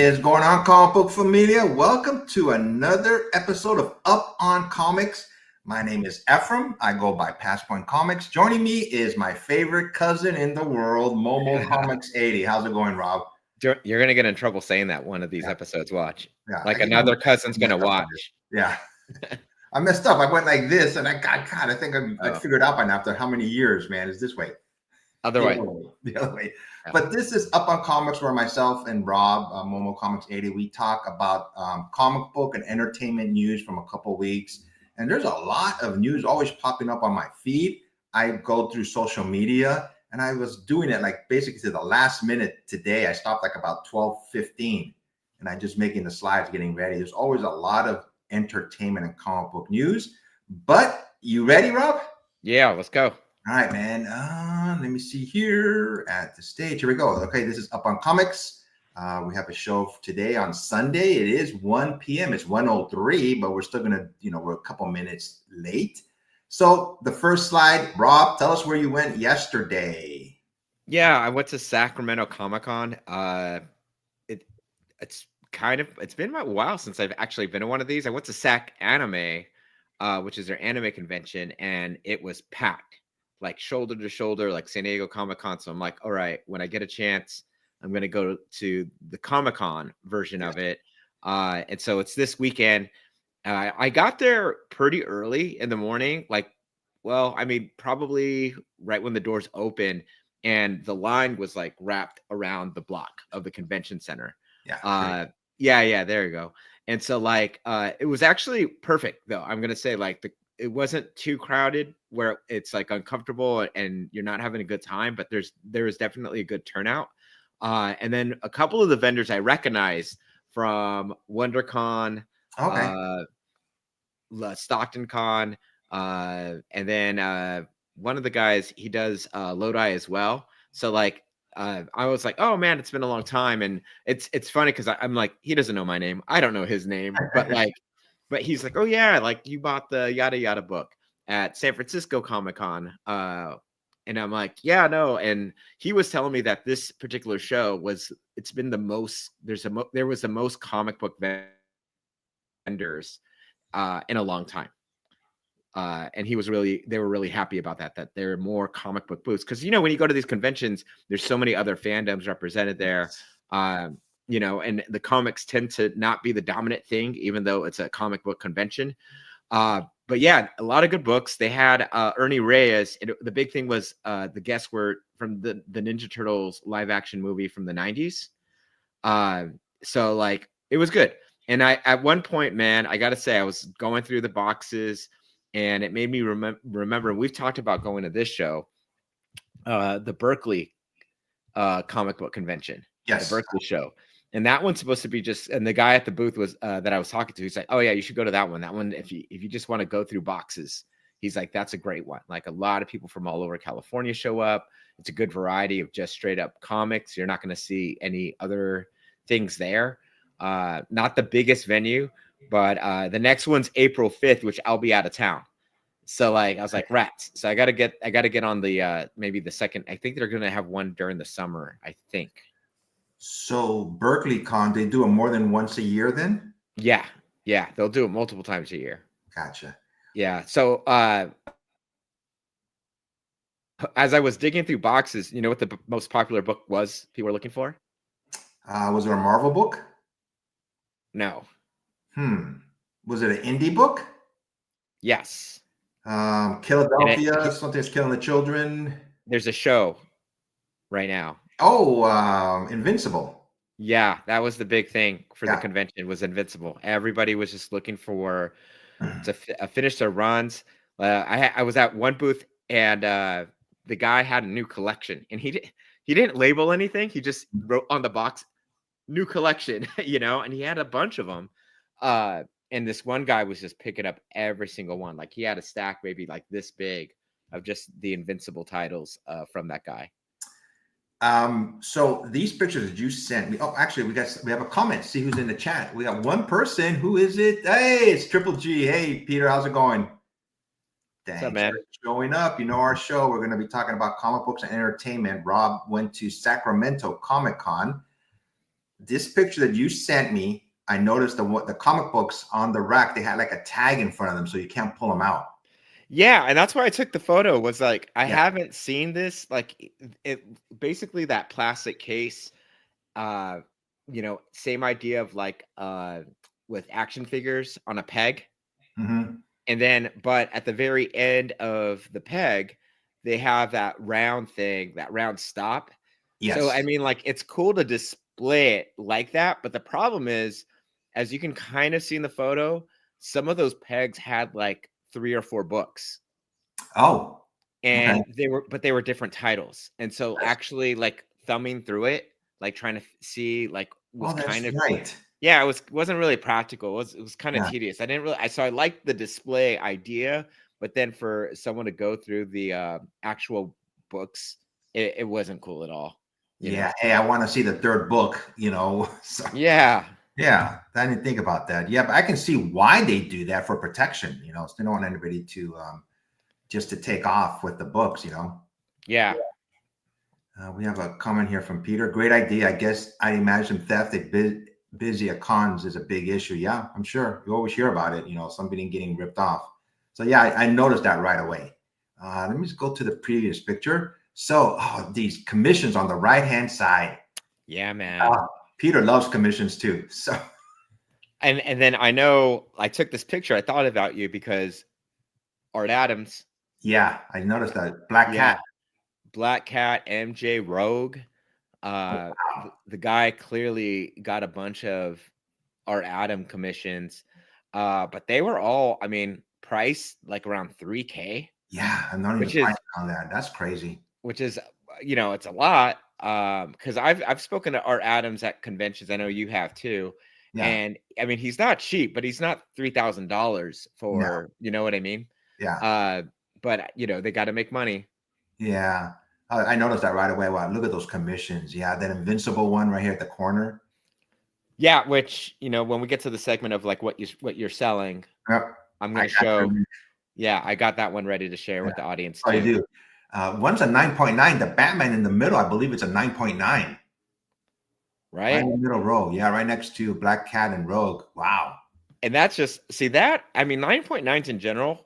is going on, comic book familia? Welcome to another episode of Up on Comics. My name is Ephraim. I go by Passpoint Comics. Joining me is my favorite cousin in the world, Momo Comics 80. How's it going, Rob? You're going to get in trouble saying that one of these episodes. Watch. Yeah, like another cousin's going to watch. Yeah. I messed up. I went like this, and I think I figured out by now after how many years, man, is this way. The other way. Yeah. But this is Up on Comics, where myself and Rob, Momo Comics 80, we talk about comic book and entertainment news from a couple weeks. And there's a lot of news always popping up on my feed. I go through social media, and I was doing it like basically to the last minute today. I stopped like about 12:15, and I just making the slides, getting ready. There's always a lot of entertainment and comic book news. But you ready, Rob? Yeah, let's go. All right, man. Let me see here at the stage. Here we go. Okay, this is Up on Comics. We have a show today on Sunday. It is 1 p.m. It's 1:03, but we're still gonna, we're a couple minutes late. So the first slide, Rob, tell us where you went yesterday. Yeah, I went to Sacramento Comic-Con. It's been a while since I've actually been to one of these. I went to Sac Anime, which is their anime convention, and it was packed, like shoulder to shoulder, like San Diego Comic-Con. So I'm like, all right, when I get a chance, I'm going to go to the Comic-Con version of it. And so it's this weekend. I got there pretty early in the morning, probably right when the doors open, and the line was like wrapped around the block of the convention center. Yeah. Yeah, there you go. And so it was actually perfect though. I'm going to say it wasn't too crowded where it's like uncomfortable and you're not having a good time, but there is definitely a good turnout. And then a couple of the vendors I recognize from WonderCon, Stockton Con, and then one of the guys, he does Lodi as well. So I was like, oh man, it's been a long time. And it's funny because I'm like, he doesn't know my name. I don't know his name, but he's like, oh yeah, like you bought the yada yada book at San Francisco Comic-Con. And I'm like, yeah, no. And he was telling me that this particular show it's been the most, there was the most comic book vendors in a long time. And they were really happy about that there are more comic book booths. Cause when you go to these conventions, there's so many other fandoms represented there. And the comics tend to not be the dominant thing, even though it's a comic book convention. But yeah, a lot of good books. They had Ernie Reyes. The big thing was the guests were from the Ninja Turtles live action movie from the 90s. So it was good. And at one point, man, I got to say, I was going through the boxes and it made me remember, we've talked about going to this show, the Berkeley comic book convention. Yes. The Berkeley show. And that one's supposed to be and the guy at the booth was that I was talking to, he's like, oh yeah, you should go to that one. That one, if you just want to go through boxes, he's like, that's a great one. Like a lot of people from all over California show up. It's a good variety of just straight up comics. You're not going to see any other things there. Not the biggest venue, but the next one's April 5th, which I'll be out of town. So I was like, rats. So I got to get on the maybe the second. I think they're going to have one during the summer, I think. So Berkeley Con, they do it more than once a year then? Yeah. They'll do it multiple times a year. Gotcha. Yeah. So as I was digging through boxes, you know what the most popular book was people were looking for? Was it a Marvel book? No. Was it an indie book? Yes. Philadelphia, Something's Killing the Children. There's a show right now. Oh, Invincible. Yeah, that was the big thing for the convention, was Invincible. Everybody was just looking for to finish their runs. I was at one booth and the guy had a new collection, and he didn't label anything. He just wrote on the box, "New collection," and he had a bunch of them. And this one guy was just picking up every single one. Like he had a stack maybe like this big of just the Invincible titles from that guy. So these pictures that you sent me. Oh, actually, we have a comment. See who's in the chat. We got one person. Who is it? Hey, it's Triple G. Hey, Peter, how's it going? Thanks for showing up. Our show. We're going to be talking about comic books and entertainment. Rob went to Sacramento Comic-Con. this picture that you sent me, I noticed the comic books on the rack, they had like a tag in front of them, so you can't pull them out. Yeah, and that's why I took the photo. Was like I Yeah. haven't seen this. Like it basically that plastic case. Uh, same idea of like with action figures on a peg. Mm-hmm. And then, but at the very end of the peg, they have that round thing, that round stop. So, I Yes. mean, like, it's cool to display it like that. But the problem is, as you can kind of see in the photo, some of those pegs had like 3 or 4 books, Oh, okay. and they were different titles. And so, actually, like thumbing through it, like trying to see, like, was Oh, that's kind of right. yeah, wasn't really practical. It was kind of Yeah. tedious. I didn't really I liked the display idea, but then for someone to go through the actual books, it wasn't cool at all, you Yeah. know. Hey, I want to see the third book, you know. So, Yeah. yeah, I didn't think about that. Yeah, but I can see why they do that for protection, you know. So they don't want anybody to just to take off with the books, you know. Yeah. We have a comment here from Peter. Great idea. I guess I imagine theft at busy at cons is a big issue. Yeah, I'm sure. You always hear about it, you know, somebody getting ripped off. So yeah, I noticed that right away. Let me just go to the previous picture. So these commissions on the right-hand side. Yeah, man. Peter loves commissions too. So And then I know I took this picture. I thought about you because Art Adams. yeah, I noticed that. Black Yeah. Cat. Black Cat, MJ Rogue. Oh, The guy clearly got a bunch of Art Adam commissions, but they were all, I mean, priced like around 3K, yeah, I'm not even which is finding on that. That's crazy. it's a lot. Because I've spoken to Art Adams at conventions. I know you have too. Yeah, And I mean, he's not cheap, but he's not $3,000 no, for, you know what I mean? yeah. But they got to make money. Yeah, I noticed that right away. Wow, look at those commissions. Yeah, that invincible one right here at the corner. Yeah, which, when we get to the segment of like what you're selling, Yep, I'm I gonna got show. you. Yeah, I got that one ready to share Yeah, with the audience I too. do. One's a 9.9. The Batman in the middle, I believe it's a 9.9. Right Right? in the middle row. Yeah, right next to Black Cat and Rogue. Wow. And that's just see that. I mean, 9.9s in general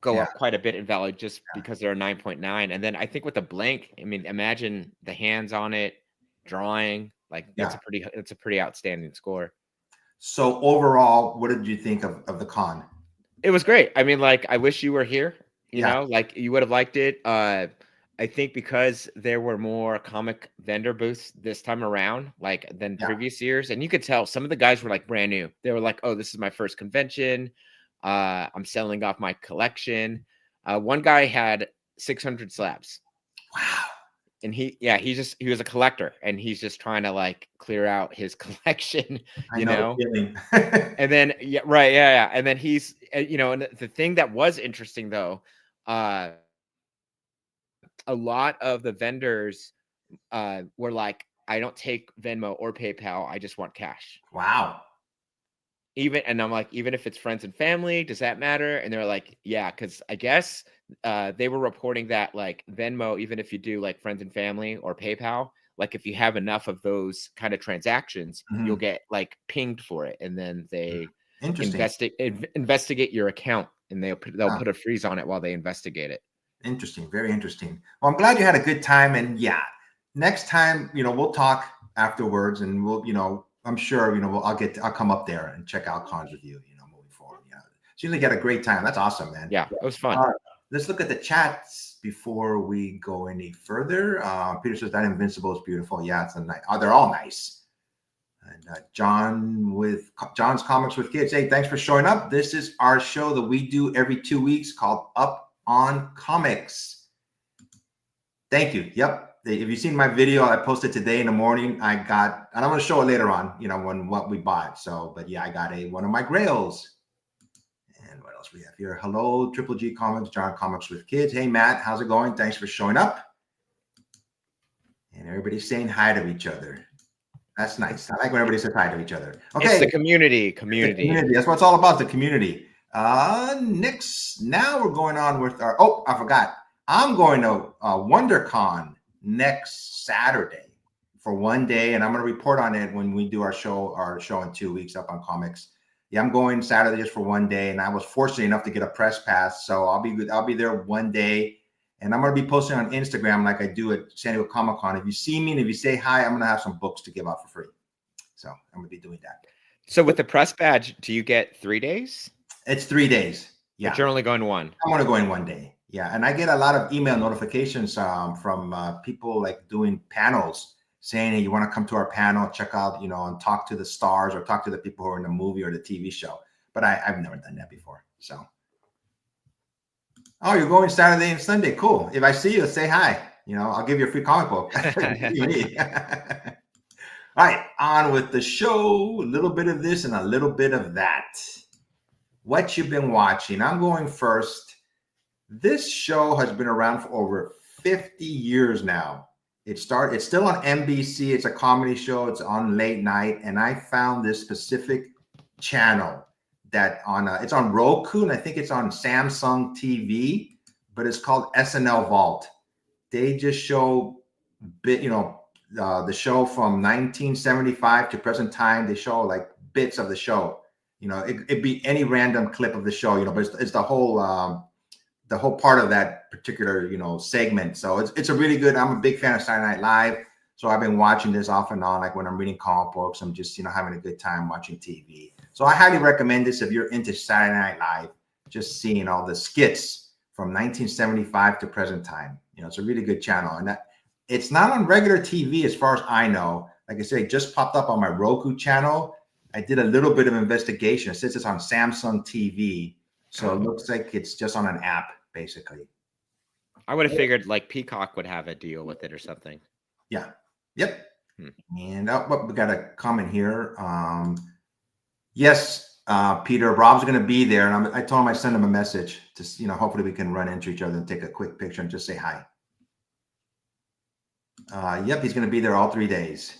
go Yeah, up quite a bit in value just because they're 9.9. And then I think with the blank, I mean, imagine the hands on it, drawing, like yeah. it's a pretty outstanding score. So overall, what did you think of the con? It was great. I mean, like, I wish you were here, Yeah, like you would have liked it. I think because there were more comic vendor booths this time around, like than yeah. previous years. And you could tell some of the guys were like brand new. They were like, oh, this is my first convention. I'm selling off my collection. One guy had 600 slabs. Wow. And he was a collector and he's just trying to like clear out his collection, I know the feeling. And then yeah, right, yeah. And then he's and the thing that was interesting though, a lot of the vendors were like, I don't take Venmo or PayPal, I just want cash. Wow. And I'm like, even if it's friends and family, does that matter? And they're like, yeah, because I guess they were reporting that like Venmo, even if you do like friends and family or PayPal, like if you have enough of those kind of transactions, you'll Mhm. get like pinged for it, and then they Interesting. investigate your account, and they'll Ah, put a freeze on it while they investigate it. interesting. Very interesting. Well, I'm glad you had a good time. And yeah, next time, we'll talk afterwards and we'll, I'm sure, I'll come up there and check out cons with you, moving forward. Yeah. Seems like you had a great time. That's awesome, man. Yeah, it was fun. All right. Let's look at the chats before we go any further. Peter says that Invincible is beautiful. Yeah, it's a nice. Oh, they're all nice. And John's Comics with Kids. Hey, thanks for showing up. This is our show that we do every 2 weeks called Up on Comics. Thank you. Yep. If you've seen my video I posted today in the morning, and I'm going to show it later on, what we bought. So, but yeah, I got one of my grails. And what else we have here? Hello, Triple G Comics, John Comics with Kids. Hey, Matt, how's it going? Thanks for showing up. And everybody's saying hi to each other. That's nice. I like when everybody says hi to each other. Okay. It's the community. The community. That's what it's all about, the community. Next, now we're going on with I forgot. I'm going to WonderCon next Saturday. for one day, and I'm going to report on it when we do our show in 2 weeks up on Comics. Yeah, I'm going Saturday just for one day, and I was fortunate enough to get a press pass, so I'll be there one day, and I'm going to be posting on Instagram like I do at San Diego Comic Con. If you see me and if you say hi, I'm going to have some books to give out for free. So I'm going to be doing that. So with the press badge, do you get 3 days? It's 3 days. Yeah, but you're only going one. I'm going to go in one day. Yeah, and I get a lot of email notifications from people like doing panels saying, hey, you want to come to our panel, check out, and talk to the stars or talk to the people who are in the movie or the TV show. But I've never done that before. So, oh, you're going Saturday and Sunday. Cool. If I see you, say hi. I'll give you a free comic book. All right, on with the show. A little bit of this and a little bit of that. What you've been watching. I'm going first. This show has been around for over 50 years now. It's still on NBC. It's a comedy show. It's on late night. And I found this specific channel that it's on Roku, and I think it's on Samsung TV, but it's called SNL Vault. They just show the show from 1975 to present time. They show like bits of the show. It'd be any random clip of the show, but it's the whole part of that particular, segment. So it's a really good, I'm a big fan of Saturday Night Live. So I've been watching this off and on, like when I'm reading comic books, I'm just, having a good time watching TV. So I highly recommend this if you're into Saturday Night Live, just seeing all the skits from 1975 to present time. It's a really good channel. And it's not on regular TV as far as I know. Like I say, it just popped up on my Roku channel. I did a little bit of investigation. It says it's on Samsung TV. So it looks like it's just on an app, basically. I would have figured like Peacock would have a deal with it or something. Yeah. Yep. And we got a comment here. Yes, Peter, Rob's going to be there. And I told him I send him a message to, hopefully we can run into each other and take a quick picture and just say hi. Yep, he's going to be there all 3 days.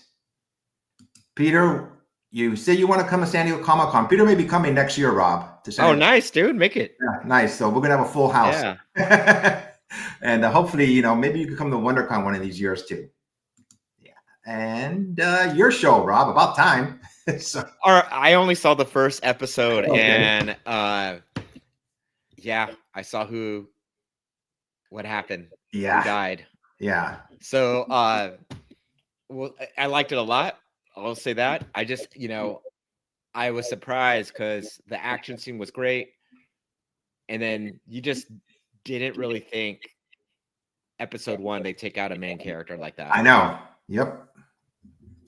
Peter, you say you want to come to San Diego Comic Con. Peter may be coming next year, Rob. To San Diego. Nice, dude. Make it. Yeah, nice. So we're going to have a full house. Yeah. And hopefully, maybe you could come to WonderCon one of these years too. Yeah. And your show, Rob, about time. So. I only saw the first episode, okay. And I saw what happened. Yeah. Who died. Yeah. So I liked it a lot. I'll say that. I just, I was surprised because the action scene was great. And then you just didn't really think episode 1, they take out a main character like that. I know. Yep.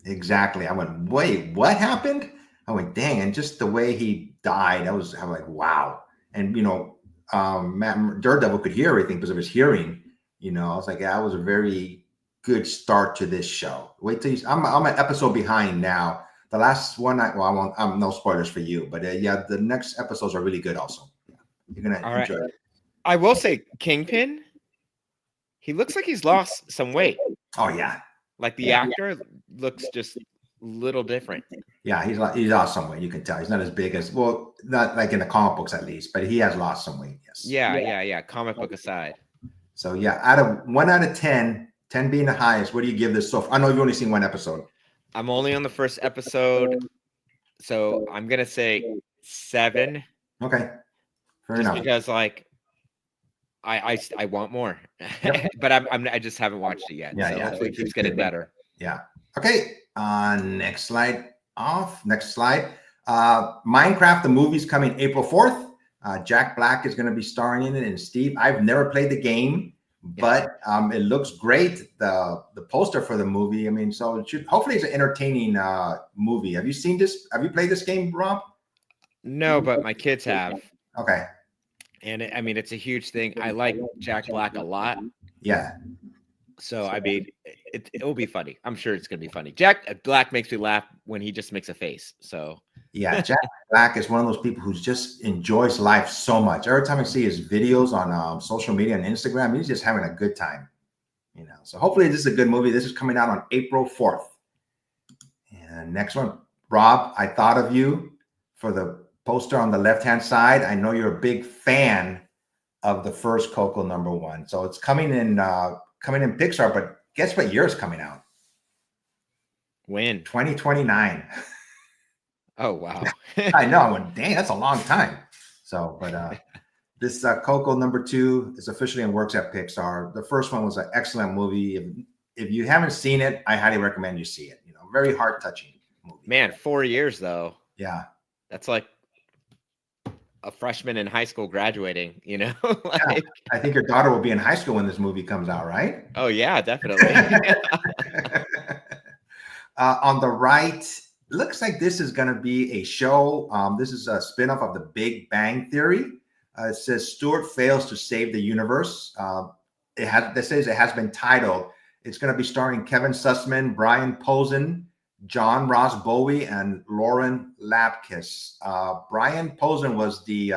Exactly. I went, wait, what happened? I went, dang. And just the way he died, I'm like, wow. And, Daredevil could hear everything because of his hearing. I was like, that was a very good start to this show. Wait till I'm an episode behind now. The last one, I'm no spoilers for you, but the next episodes are really good also. You're going to enjoy it. I will say Kingpin, he looks like he's lost some weight. Oh, yeah. Like the actor looks just a little different. Yeah, he's lost some weight. You can tell he's not as big as, well, not like in the comic books at least, but he has lost some weight. Yes. Yeah. Comic book aside. So yeah, 1 out of 10, 10 being the highest, what do you give this so far? I know you've only seen one episode. I'm only on the first episode, so I'm gonna say 7. Okay, fair enough. Because like I want more, but I just haven't watched it yet. Yeah, hopefully it keeps getting better. Yeah. Okay. Next slide. Next slide. Minecraft the movie's coming April 4th. Jack Black is going to be starring in it, and Steve. I've never played the game, but it looks great. The poster for the movie. I mean, so hopefully it's an entertaining movie. Have you seen this? Have you played this game, Rob? No, but my kids have. Okay. And it's a huge thing. I like Jack Black a lot. Yeah. So I mean, it will be funny. I'm sure it's going to be funny. Jack Black makes me laugh when he just makes a face. So yeah, Jack Black is one of those people who just enjoys life so much. Every time I see his videos on social media and Instagram, he's just having a good time. So hopefully this is a good movie. This is coming out on April 4th. And next one, Rob, I thought of you for the poster on the left-hand side. I know you're a big fan of the first Coco #1. So it's coming in Pixar, but guess what year is coming out? When? 2029. Oh wow. I know. I went, dang, that's a long time. So, but this Coco #2 is officially in works at Pixar. The first one was an excellent movie. If you haven't seen it, I highly recommend you see it. Very heart touching movie. Man, 4 years though. Yeah. That's like a freshman in high school graduating, Yeah. I think your daughter will be in high school when this movie comes out, right? Oh yeah, definitely. On the right, looks like this is going to be a show. This is a spinoff of The Big Bang Theory. It says Stuart fails to save the universe. This says it has been titled. It's going to be starring Kevin Sussman, Brian Posehn, John Ross Bowie, and Lauren Lapkus. Brian Posehn was the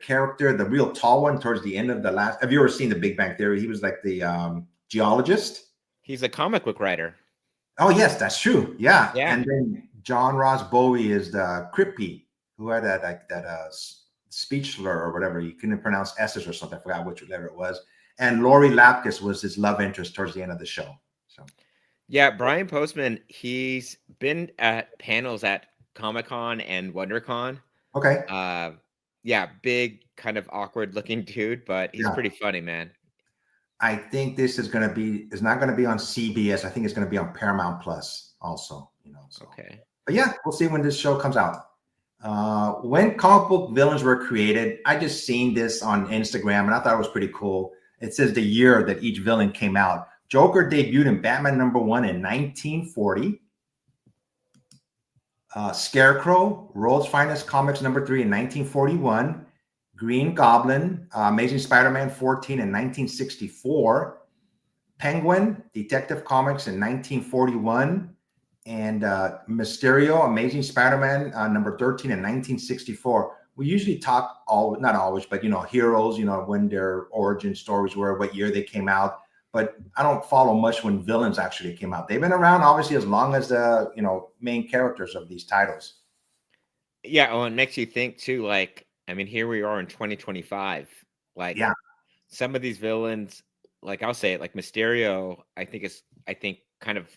character, the real tall one towards the end of the last. Have you ever seen The Big Bang Theory? He was like the geologist. He's a comic book writer. Oh yes, that's true. Yeah. Yeah. And then John Ross Bowie is the Crippy, who had that speech slur or whatever. You couldn't pronounce S's or something. I forgot whatever it was. And Lori Lapkus was his love interest towards the end of the show. So yeah, Brian Postman, he's been at panels at Comic-Con and WonderCon. Okay. Yeah, big, kind of awkward looking dude, but he's pretty funny, man. I think this is going to be, it's not going to be on CBS. I think it's going to be on Paramount Plus also, So. Okay. But yeah, we'll see when this show comes out. When comic book villains were created, I just seen this on Instagram and I thought it was pretty cool. It says the year that each villain came out. Joker debuted in Batman #1 in 1940. Scarecrow, World's Finest Comics #3 in 1941. Green Goblin, Amazing Spider-Man 14 in 1964. Penguin, Detective Comics in 1941. And Mysterio, Amazing Spider-Man #13 in 1964. We usually talk, not always, but, heroes, when their origin stories were, what year they came out. But I don't follow much when villains actually came out. They've been around, obviously, as long as the, main characters of these titles. Yeah, well, it makes you think, too, like, I mean, here we are in 2025. Like, some of these villains, like, I'll say it, like Mysterio, I think kind of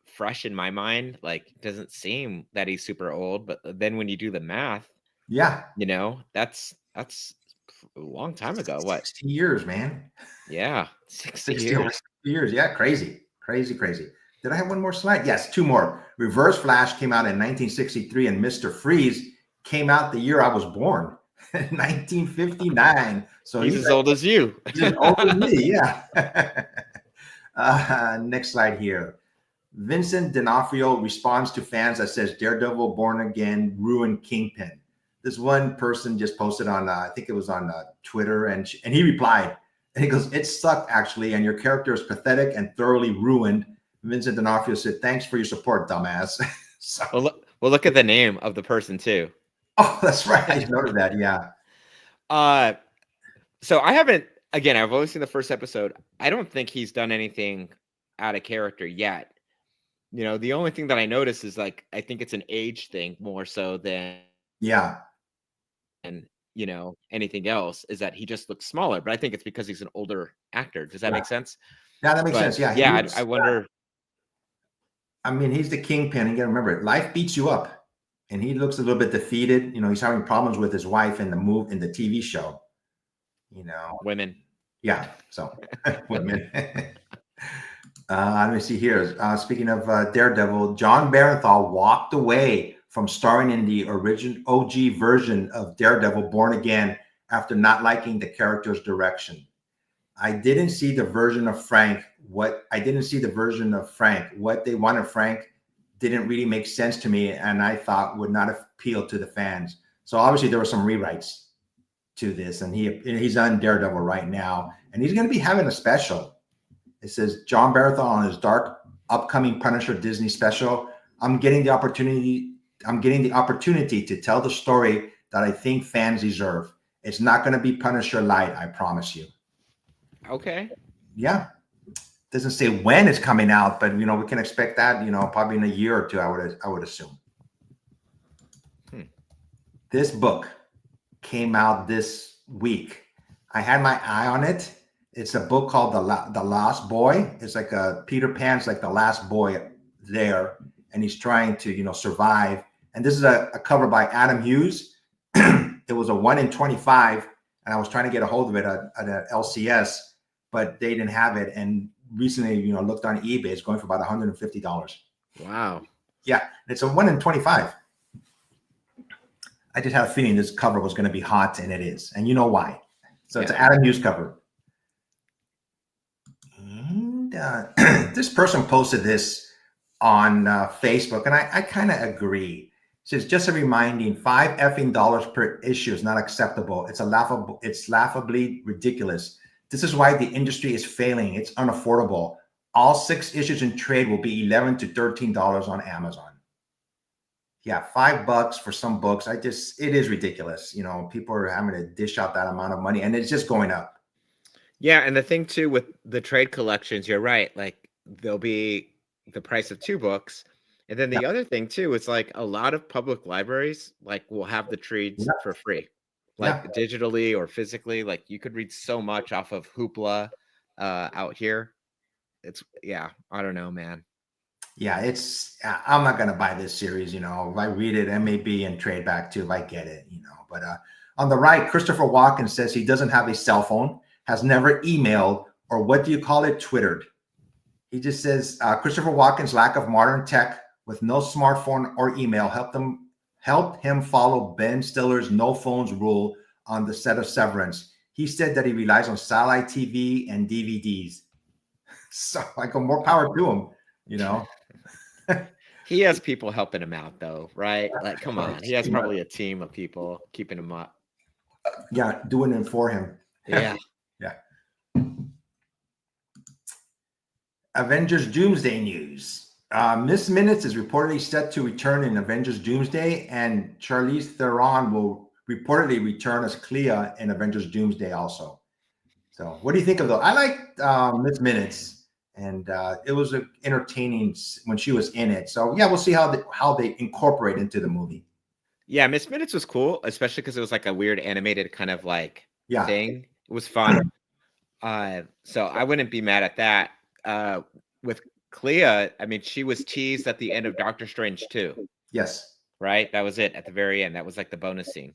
fresh in my mind. Like, doesn't seem that he's super old, but then when you do the math, that's a long time ago. What? 60 years, man. Yeah, 60 years. Years. Yeah, crazy. Did I have one more slide? Yes, two more. Reverse Flash came out in 1963, and Mr. Freeze came out the year I was born. 1959. So he's as old as you. He's as old as me, yeah. Next slide here. Vincent D'Onofrio responds to fans that says Daredevil Born Again ruined Kingpin. This one person just posted on, I think it was on Twitter, and he replied, and he goes, "It sucked actually, and your character is pathetic and thoroughly ruined." Vincent D'Onofrio said, "Thanks for your support, dumbass." So, well, look at the name of the person too. Oh, that's right. I noticed that. Yeah. So I haven't. Again, I've only seen the first episode. I don't think he's done anything out of character yet. The only thing that I notice is, like, I think it's an age thing more so than anything else, is that he just looks smaller. But I think it's because he's an older actor. Does that make sense? Yeah, that makes sense. Yeah. Yeah. I wonder. I mean, he's the Kingpin. You got to remember, life beats you up. And he looks a little bit defeated. He's having problems with his wife in the TV show. Women. Yeah. So women. Let me see here. Speaking of Daredevil, John Bernthal walked away from starring in the original OG version of Daredevil Born Again after not liking the character's direction. I didn't see the version of Frank. What they wanted Frank didn't really make sense to me, and I thought would not appeal to the fans. So obviously there were some rewrites to this, and he's on Daredevil right now, and he's going to be having a special. It says John Bernthal on his dark upcoming Punisher Disney special. I'm getting the opportunity to tell the story that I think fans deserve. It's not going to be Punisher light, I promise you. Okay. Yeah. Doesn't say when it's coming out, but we can expect that, probably in a year or two, I would assume. This book came out this week. I had my eye on it. It's a book called The Lost Boy. It's like Peter Pan's like the last boy there, and he's trying to, survive. And this is a cover by Adam Hughes. It was a 1 in 25, and I was trying to get a hold of it at LCS, but they didn't have it. And recently, looked on eBay, it's going for about $150. Wow. Yeah, it's a 1 in 25. I just had a feeling this cover was going to be hot, and it is. And you know why. So it's an Adam Hughes cover. And this person posted this on Facebook, and I kind of agree. It says, just a reminding, $5 effing per issue is not acceptable. It's laughably ridiculous. This is why the industry is failing. It's unaffordable. All 6 issues in trade will be $11 to $13 on Amazon. Yeah, $5 for some books. It is ridiculous. People are having to dish out that amount of money, and it's just going up. Yeah, and the thing too with the trade collections, you're right. Like there'll be the price of 2 books. And then the other thing too is like a lot of public libraries like will have the trades for free, like digitally or physically. Like you could read so much off of Hoopla out here. I don't know, man. Yeah, I'm not gonna buy this series. If I read it, MAB and trade back too if I get it. But on the right, Christopher Walken says he doesn't have a cell phone, has never emailed, or what do you call it, Twittered. He just says Christopher Walken's lack of modern tech with no smartphone or email helped him follow Ben Stiller's no phones rule on the set of Severance. He said that he relies on satellite TV and DVDs. So I go, more power to him, He has people helping him out though, right? Like, come on. He has probably a team of people keeping him up. Yeah, doing it for him. Yeah. Yeah. Avengers Doomsday news. Miss Minutes is reportedly set to return in Avengers Doomsday, and Charlize Theron will reportedly return as Clea in Avengers Doomsday also. So what do you think of those? I like Miss Minutes, and it was entertaining when she was in it. So yeah, we'll see how they incorporate into the movie. Yeah, Miss Minutes was cool, especially because it was like a weird animated kind of like thing. It was fun. So I wouldn't be mad at that. With Clea, I mean, she was teased at the end of Doctor Strange 2. Yes. Right? That was it at the very end. That was like the bonus scene.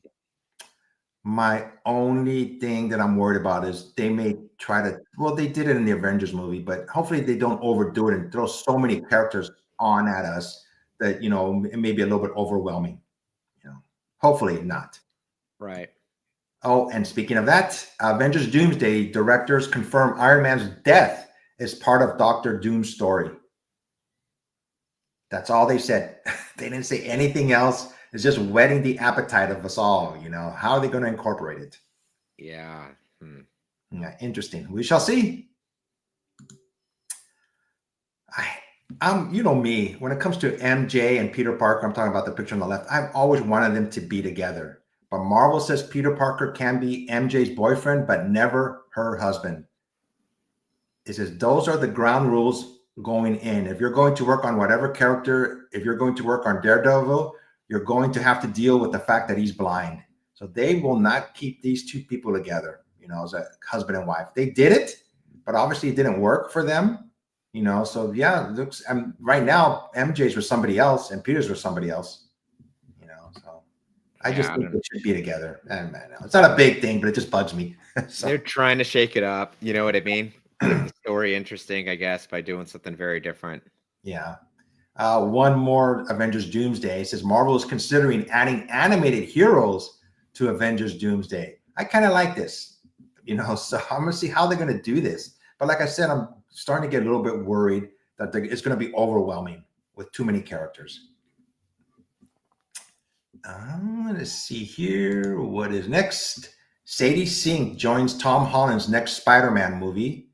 My only thing that I'm worried about is they may try to, well, they did it in the Avengers movie, but hopefully they don't overdo it and throw so many characters on at us that, it may be a little bit overwhelming. Hopefully not. Right. Oh, and speaking of that, Avengers Doomsday directors confirm Iron Man's death is part of Doctor Doom's story. That's all they said. They didn't say anything else. It's just whetting the appetite of us all. How are they going to incorporate it? Yeah. Yeah, interesting. We shall see. Me, when it comes to MJ and Peter Parker, I'm talking about the picture on the left. I've always wanted them to be together. But Marvel says Peter Parker can be MJ's boyfriend, but never her husband. It says those are the ground rules going in. If you're going to work on whatever character, if you're going to work on Daredevil, you're going to have to deal with the fact that he's blind. So they will not keep these two people together, as a husband and wife. They did it, but obviously it didn't work for them. So yeah, looks right now MJ's with somebody else and Peter's with somebody else. So I just think they should be together. And it's not a big thing, but it just bugs me. So. They're trying to shake it up. You know what I mean? Make the story interesting, I guess, by doing something very different. Yeah. One more Avengers Doomsday. It says Marvel is considering adding animated heroes to Avengers Doomsday. I kind of like this, so I'm going to see how they're going to do this. But like I said, I'm starting to get a little bit worried that it's going to be overwhelming with too many characters. Let's see here. What is next? Sadie Sink joins Tom Holland's next Spider-Man movie.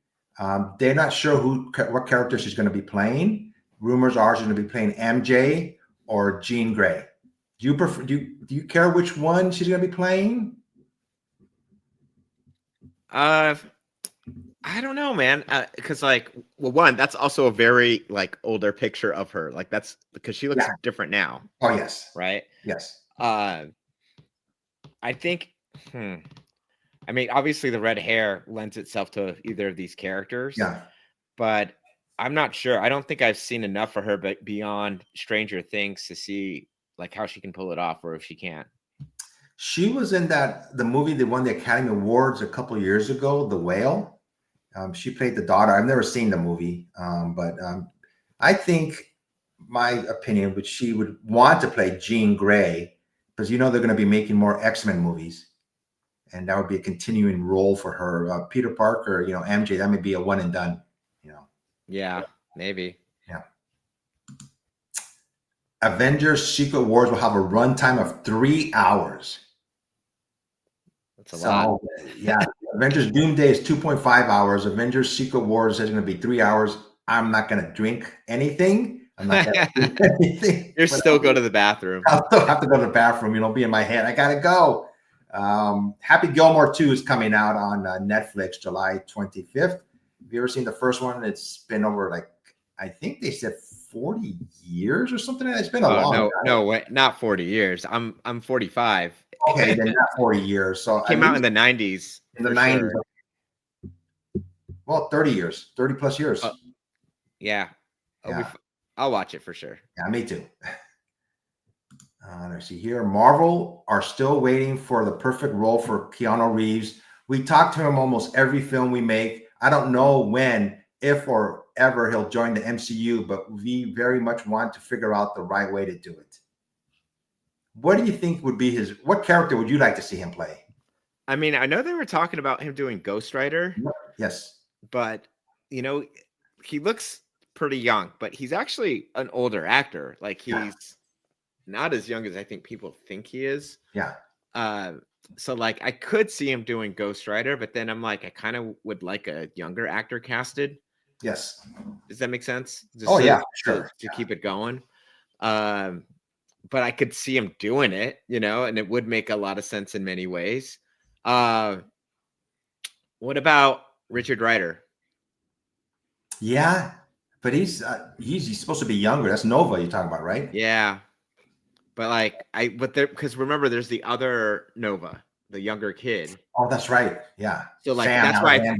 They're not sure what character she's going to be playing. Rumors are she's going to be playing MJ or Jean Grey. Do you care which one she's going to be playing? I don't know, man. Because one, that's also a very older picture of her. That's because she looks different now. Oh yes. Right. Yes. I think. I mean, obviously the red hair lends itself to either of these characters. Yeah. But I'm not sure. I don't think I've seen enough for her, but beyond Stranger Things to see like how she can pull it off, or if she can't. She was in the movie that won the Academy Awards a couple of years ago, The Whale. She played the daughter. I've never seen the movie, but I think my opinion, which she would want to play Jean Grey, because they're going to be making more X-Men movies, and that would be a continuing role for her. Peter Parker, MJ, that may be a one and done. Yeah, maybe. Yeah. Avengers: Secret Wars will have a runtime of 3 hours. That's a lot. Yeah. Avengers Doomsday is 2.5 hours. Avengers Secret Wars is going to be 3 hours. I'm not going to drink anything. I'm not going to do anything. You're still go to the bathroom. I'll still have to go to the bathroom, be in my head. I got to go. Happy Gilmore 2 is coming out on Netflix July 25th. Have you ever seen the first one? It's been over I think they said 40 years or something. It's been a long time. No, not 40 years. I'm 45. Okay, then not 40 years. So it came out in the 90s. In the 90s. Sure. Well, 30 years, 30 plus years. Yeah. I'll watch it for sure. Yeah, me too. Let's see here. Marvel are still waiting for the perfect role for Keanu Reeves. We talk to him almost every film we make. I don't know when, if or ever he'll join the MCU, but we very much want to figure out the right way to do it. What do you think would be what character would you like to see him play? I mean, I know they were talking about him doing Ghost Rider. Yes. But, he looks pretty young, but he's actually an older actor. Like, he's not as young as I think people think he is. Yeah. So, I could see him doing Ghost Rider, but then I'm like, I kind of would like a younger actor casted. Yes. Does that make sense? Sure. To keep it going. But I could see him doing it, and it would make a lot of sense in many ways. What about Richard Rider? Yeah, but he's supposed to be younger. That's Nova you're talking about, right? Yeah, but because remember, there's the other Nova, the younger kid. Oh, that's right. Yeah. So that's why.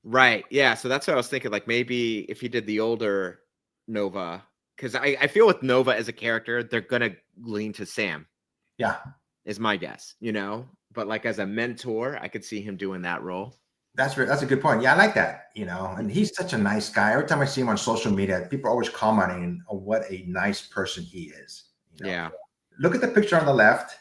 Right. Yeah. So that's what I was thinking. Maybe if he did the older Nova. Because I feel with Nova as a character, they're going to lean to Sam. Yeah. Is my guess, But as a mentor, I could see him doing that role. That's a good point. Yeah, I like that, And he's such a nice guy. Every time I see him on social media, people are always commenting on what a nice person he is. Yeah. Look at the picture on the left.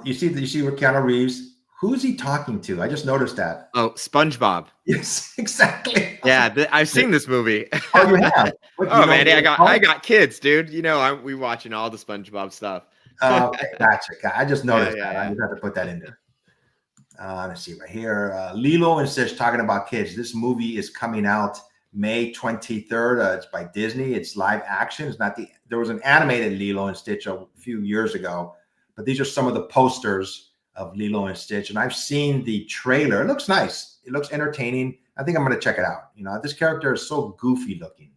You see where Keanu Reeves. Who's he talking to? I just noticed that. Oh, SpongeBob. Yes, exactly. Yeah, I've seen this movie. Oh, you have? Man, I got kids, dude. We watching all the SpongeBob stuff. Okay, gotcha. I just noticed that. I just have to put that in there. Let's see right here. Lilo and Stitch talking about kids. This movie is coming out May 23rd. It's by Disney. It's live action. It's not there was an animated Lilo and Stitch a few years ago, but these are some of the posters of Lilo and Stitch, and I've seen the trailer. It looks nice. It looks entertaining. I think I'm going to check it out. This character is so goofy looking.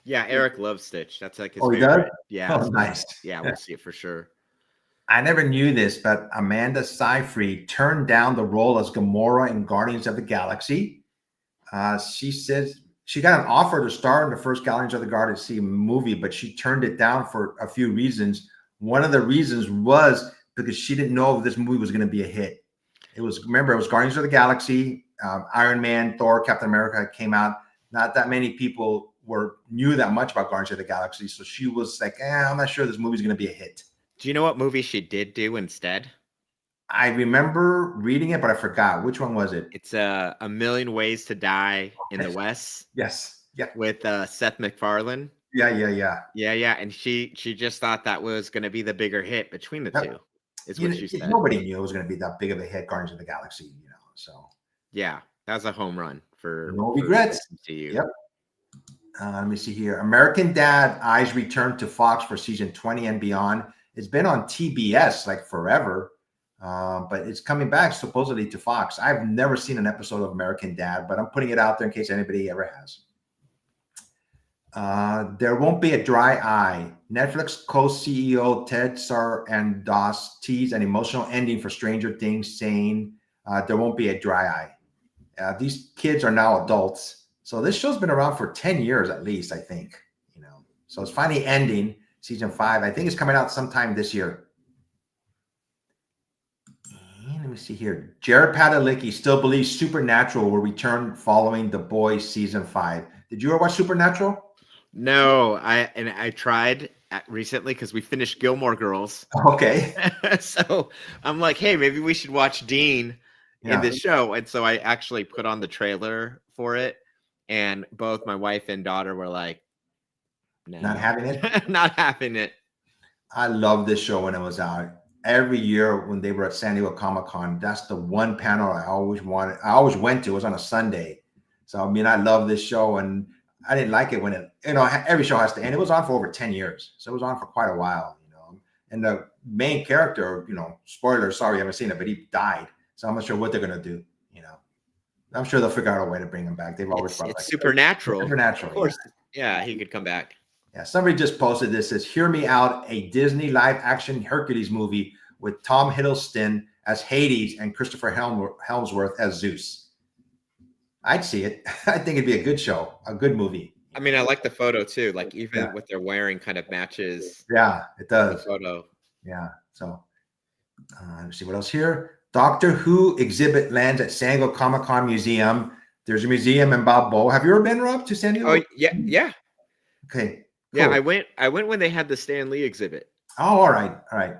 Yeah, Eric loves Stitch. That's his favorite. He does? Yeah. Oh, nice. Yeah, we'll see it for sure. I never knew this, but Amanda Seyfried turned down the role as Gamora in Guardians of the Galaxy. She says she got an offer to star in the first Guardians of the Galaxy movie, but she turned it down for a few reasons. One of the reasons was because she didn't know if this movie was going to be a hit. It was Guardians of the Galaxy, Iron Man, Thor, Captain America came out. Not that many people knew that much about Guardians of the Galaxy. So she was like, I'm not sure this movie's going to be a hit. Do you know what movie she did do instead? I remember reading it, but I forgot. Which one was it? It's A Million Ways to Die in the West. Yes. Yeah. With Seth MacFarlane. Yeah. And she just thought that was going to be the bigger hit between the two. Is what she said. Nobody knew it was going to be that big of a hit, Guardians of the Galaxy, So yeah, that was a home run for no regrets. Yep. Let me see here. American Dad Eyes return to Fox for season 20 and beyond. It's been on TBS forever, but it's coming back supposedly to Fox. I've never seen an episode of American Dad, but I'm putting it out there in case anybody ever has. There won't be a dry eye. Netflix co-CEO Ted Sarandos teased an emotional ending for Stranger Things, saying there won't be a dry eye. These kids are now adults, So this show's been around for 10 years at least, I think. So it's finally ending season 5. I think it's coming out sometime this year. And let me see here. Jared Padalecki still believes Supernatural will return following The Boys season 5. Did you ever watch Supernatural? No, I tried recently because we finished Gilmore Girls. Okay. So I'm like, hey, maybe we should watch Dean in this show. And so I actually put on the trailer for it. And both my wife and daughter were like, no. Not having it? Not having it. I love this show when it was out. Every year when they were at San Diego Comic-Con, that's the one panel I always went to. It was on a Sunday. So, I mean, I love this show, and I didn't like it when it, every show has to end. It was on for over 10 years. So it was on for quite a while, and the main character, spoiler, sorry, I haven't seen it, but he died. So I'm not sure what they're going to do, I'm sure they'll figure out a way to bring him back. They've always brought it's Supernatural. Supernatural. Of course. Yeah, he could come back. Yeah, somebody just posted this. Says, "Hear Me Out," a Disney live-action Hercules movie with Tom Hiddleston as Hades and Christopher Helmsworth as Zeus. I'd see it. I think it'd be a good show, a good movie. I mean, I like the photo too. Like even what they're wearing kind of matches. Yeah, it does. The photo. Yeah. So let's see what else here. Doctor Who exhibit lands at San Diego Comic-Con Museum. There's a museum in Balboa. Have you ever been, Rob, to San Diego? Oh, yeah. Okay. Cool. Yeah, I went when they had the Stan Lee exhibit. Oh, all right.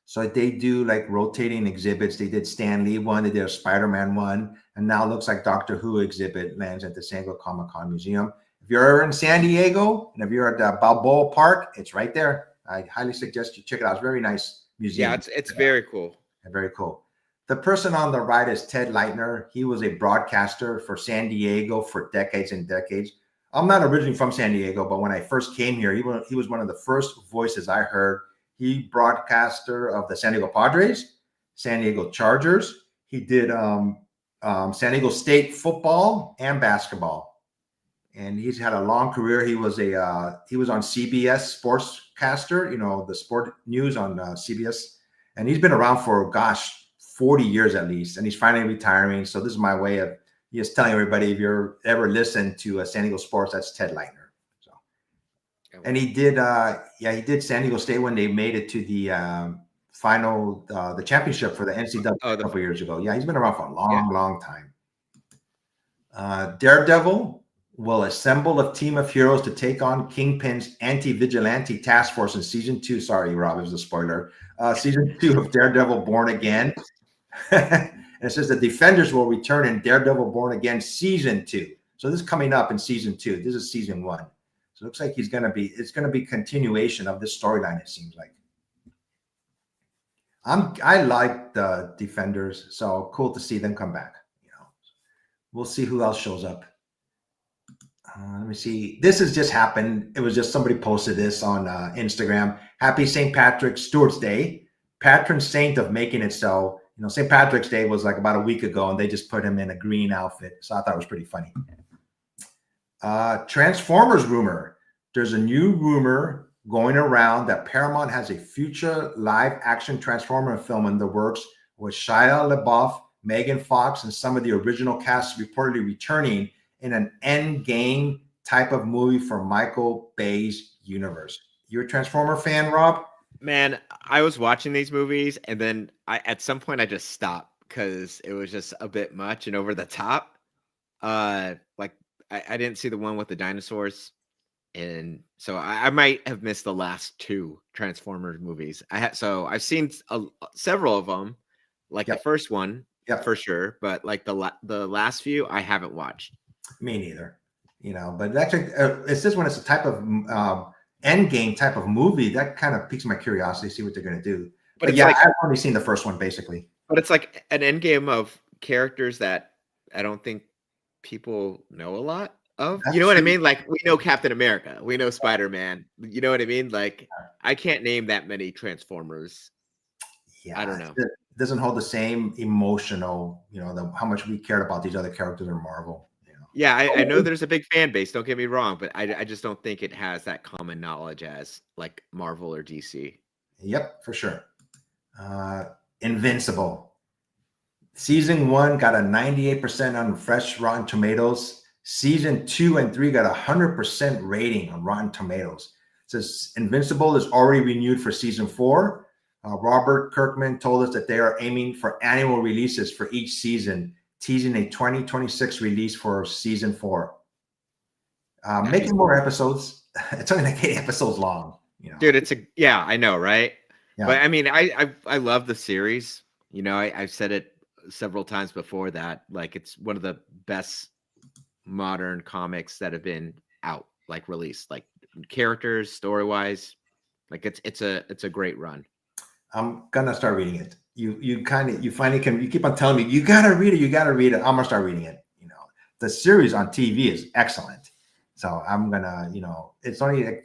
So they do like rotating exhibits. They did Stan Lee one, they did a Spider-Man one, and now it looks like Doctor Who exhibit lands at the San Diego Comic-Con Museum. If you're in San Diego and if you're at the Balboa Park, it's right there. I highly suggest you check it out. It's a very nice museum. Yeah, it's very cool. Very cool. The person on the right is Ted Leitner. He was a broadcaster for San Diego for decades and decades. I'm not originally from San Diego, but when I first came here, he was one of the first voices I heard. He broadcaster of the San Diego Padres, San Diego Chargers. He did San Diego State football and basketball, and he's had a long career. He was on CBS Sportscaster, the sport news on CBS. And he's been around for, 40 years at least. And he's finally retiring. So this is my way of just telling everybody, if you're ever listened to San Diego sports, that's Ted Leitner. So, and he did, he did San Diego State when they made it to the final, the championship for the NCAA a couple years ago. Yeah, he's been around for a long time. Daredevil will assemble a team of heroes to take on Kingpin's anti-vigilante task force in season 2. Sorry, Rob, it was a spoiler. Season 2 of Daredevil Born Again. And it says the Defenders will return in Daredevil Born Again season 2. So this is coming up in season 2. This is season 1. So it looks like it's going to be continuation of this storyline, it seems like. I like the Defenders, so cool to see them come back. We'll see who else shows up. Let me see. This has just happened. It was just somebody posted this on Instagram. Happy St. Patrick's Stewart's Day, patron saint of making it so. St. Patrick's Day was like about a week ago, and they just put him in a green outfit. So I thought it was pretty funny. Transformers rumor. There's a new rumor going around that Paramount has a future live-action Transformer film in the works with Shia LaBeouf, Megan Fox, and some of the original cast reportedly returning in an end game type of movie for Michael Bay's universe. You're a Transformer fan, Rob? Man, I was watching these movies, and then at some point I just stopped because it was just a bit much and over the top. I didn't see the one with the dinosaurs, and so I might have missed the last 2 Transformers movies. I've seen several of them, like the first one, for sure, but like the last few I haven't watched. Me neither. But actually, it's just when it's a type of end game type of movie that kind of piques my curiosity to see what they're going to do. But yeah, I've only seen the first one basically. But it's like an end game of characters that I don't think people know a lot of. You know what I mean? Like we know Captain America, we know Spider-Man. You know what I mean? Like I can't name that many Transformers. Yeah, I don't know. It doesn't hold the same emotional, how much we cared about these other characters in Marvel. Yeah, I know there's a big fan base. Don't get me wrong, but I just don't think it has that common knowledge as like Marvel or DC. Yep, for sure. Invincible. Season 1 got a 98% on fresh Rotten Tomatoes. Season 2 and 3 got 100% rating on Rotten Tomatoes. It says Invincible is already renewed for season 4. Robert Kirkman told us that they are aiming for annual releases for each season, teasing a 2026 release for season 4. Nice. Making more episodes. It's only like 8 episodes long. Dude, yeah, I know, right? Yeah. But I mean, I love the series. I've said it several times before that like it's one of the best modern comics that have been out, like released, like characters, story wise, like it's a great run. I'm gonna start reading it. You finally can. You keep on telling me you gotta read it. You gotta read it. I'm gonna start reading it. The series on TV is excellent. So I'm gonna, it's only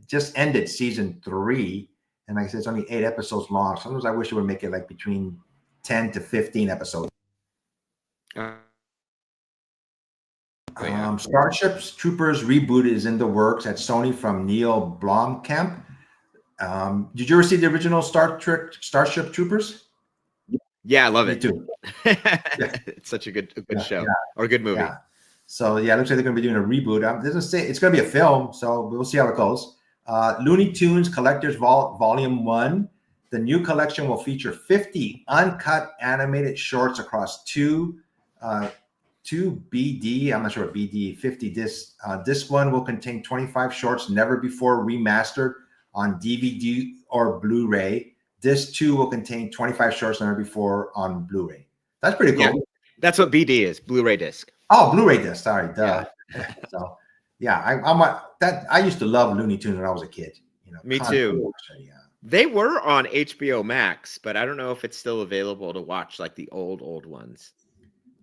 just ended season 3, and like I said, it's only 8 episodes long. Sometimes I wish it would make it like between 10 to 15 episodes. Starship Troopers reboot is in the works at Sony from Neil Blomkamp. Did you ever see the original Starship Troopers? Yeah, I love it too. Yeah. It's such a good show or a good movie. Yeah. So yeah, it looks like they're going to be doing a reboot. It doesn't say it's going to be a film, so we'll see how it goes. Looney Tunes Collectors Volume 1. The new collection will feature 50 uncut animated shorts across two BD. I'm not sure what BD 50 discs. Disc 1 will contain 25 shorts never before remastered on DVD or Blu-ray. Disc 2 will contain 25 shorts never before on Blu-ray. That's pretty cool. Yeah, that's what BD is, Blu-ray disc. Oh, Blu-ray disc. Sorry. Duh. Yeah. So yeah, I used to love Looney Tunes when I was a kid. Me too. Yeah. They were on HBO Max, but I don't know if it's still available to watch like the old ones.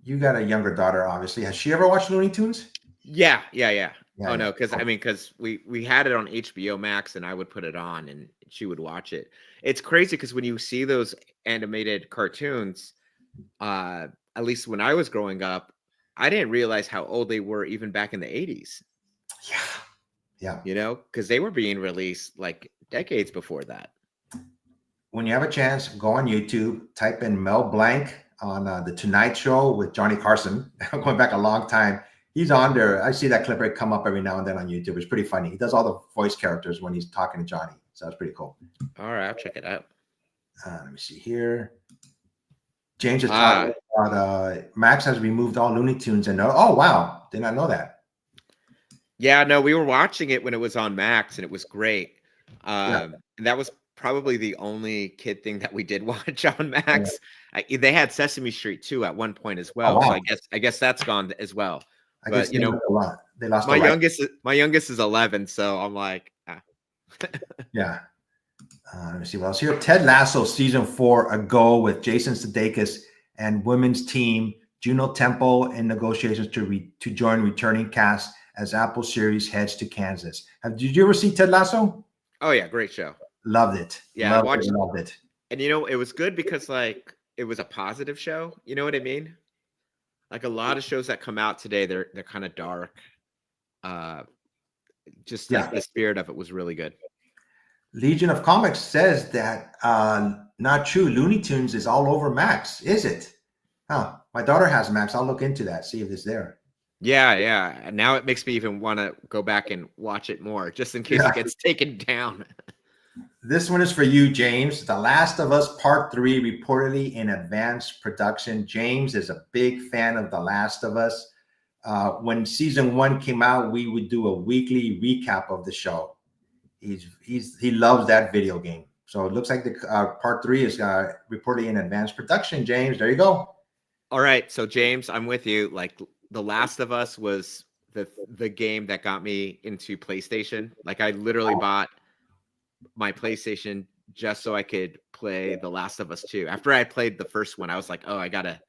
You got a younger daughter, obviously. Has she ever watched Looney Tunes? Yeah. No, because we had it on HBO Max, and I would put it on, and she would watch it. It's crazy because when you see those animated cartoons, at least when I was growing up, I didn't realize how old they were even back in the 80s. Yeah. Because they were being released like decades before that. When you have a chance, go on YouTube, type in Mel Blanc on The Tonight Show with Johnny Carson. Going back a long time. He's on there. I see that clip come up every now and then on YouTube. It's pretty funny. He does all the voice characters when he's talking to Johnny. So that's pretty cool. All right, I'll check it out. Let me see here. James is talking about Max has removed all Looney Tunes. And oh, wow. Did not know that. Yeah, no, we were watching it when it was on Max, and it was great. And that was probably the only kid thing that we did watch on Max. Yeah. They had Sesame Street too at one point as well. Oh, wow. So I guess that's gone as well. I guess they lost my youngest is 11, so I'm like, yeah. Let me see what else here. Ted Lasso season 4 a go with Jason Sudeikis and women's team Juno Temple in negotiations to join returning cast as Apple series heads to Kansas. Did you ever see Ted Lasso? Oh yeah, great show. Loved it. Yeah, loved it. And it was good because like it was a positive show. You know what I mean? Like a lot of shows that come out today, they're kind of dark. Just the spirit of it was really good. Legion of Comics says that not true. Looney Tunes is all over Max. Is it? Huh. My daughter has Max. I'll look into that, see if it's there. Yeah. Now it makes me even want to go back and watch it more, just in case it gets taken down. This one is for you, James. The Last of Us Part 3 reportedly in advanced production. James is a big fan of The Last of Us. When season 1 came out, we would do a weekly recap of the show. He loves that video game. So it looks like the Part 3 is reportedly in advanced production. James, there you go. All right, so James, I'm with you. Like The Last of Us was the game that got me into PlayStation. Like I literally bought my PlayStation just so I could play The Last of Us 2. After I played the first one, I was like, oh, I gotta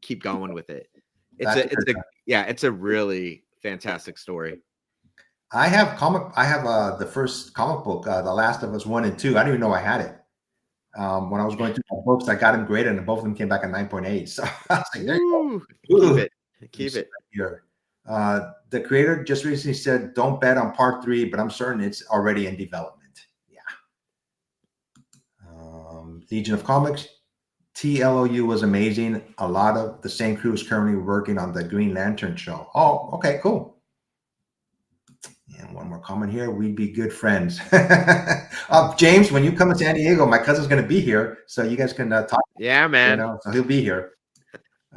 keep going with it. It's a really fantastic story. I have the first comic book, The Last of Us 1 and 2. I didn't even know I had it. When I was going through my books, I got them graded, and both of them came back at 9.8. So I was like, there you go. Keep it. Here. The creator just recently said, don't bet on Part 3, but I'm certain it's already in development. Yeah. Legion of Comics. TLOU was amazing. A lot of the same crew is currently working on the Green Lantern show. Oh, okay, cool. And one more comment here. We'd be good friends. James, when you come to San Diego, my cousin's going to be here, so you guys can talk. Yeah, man. So he'll be here.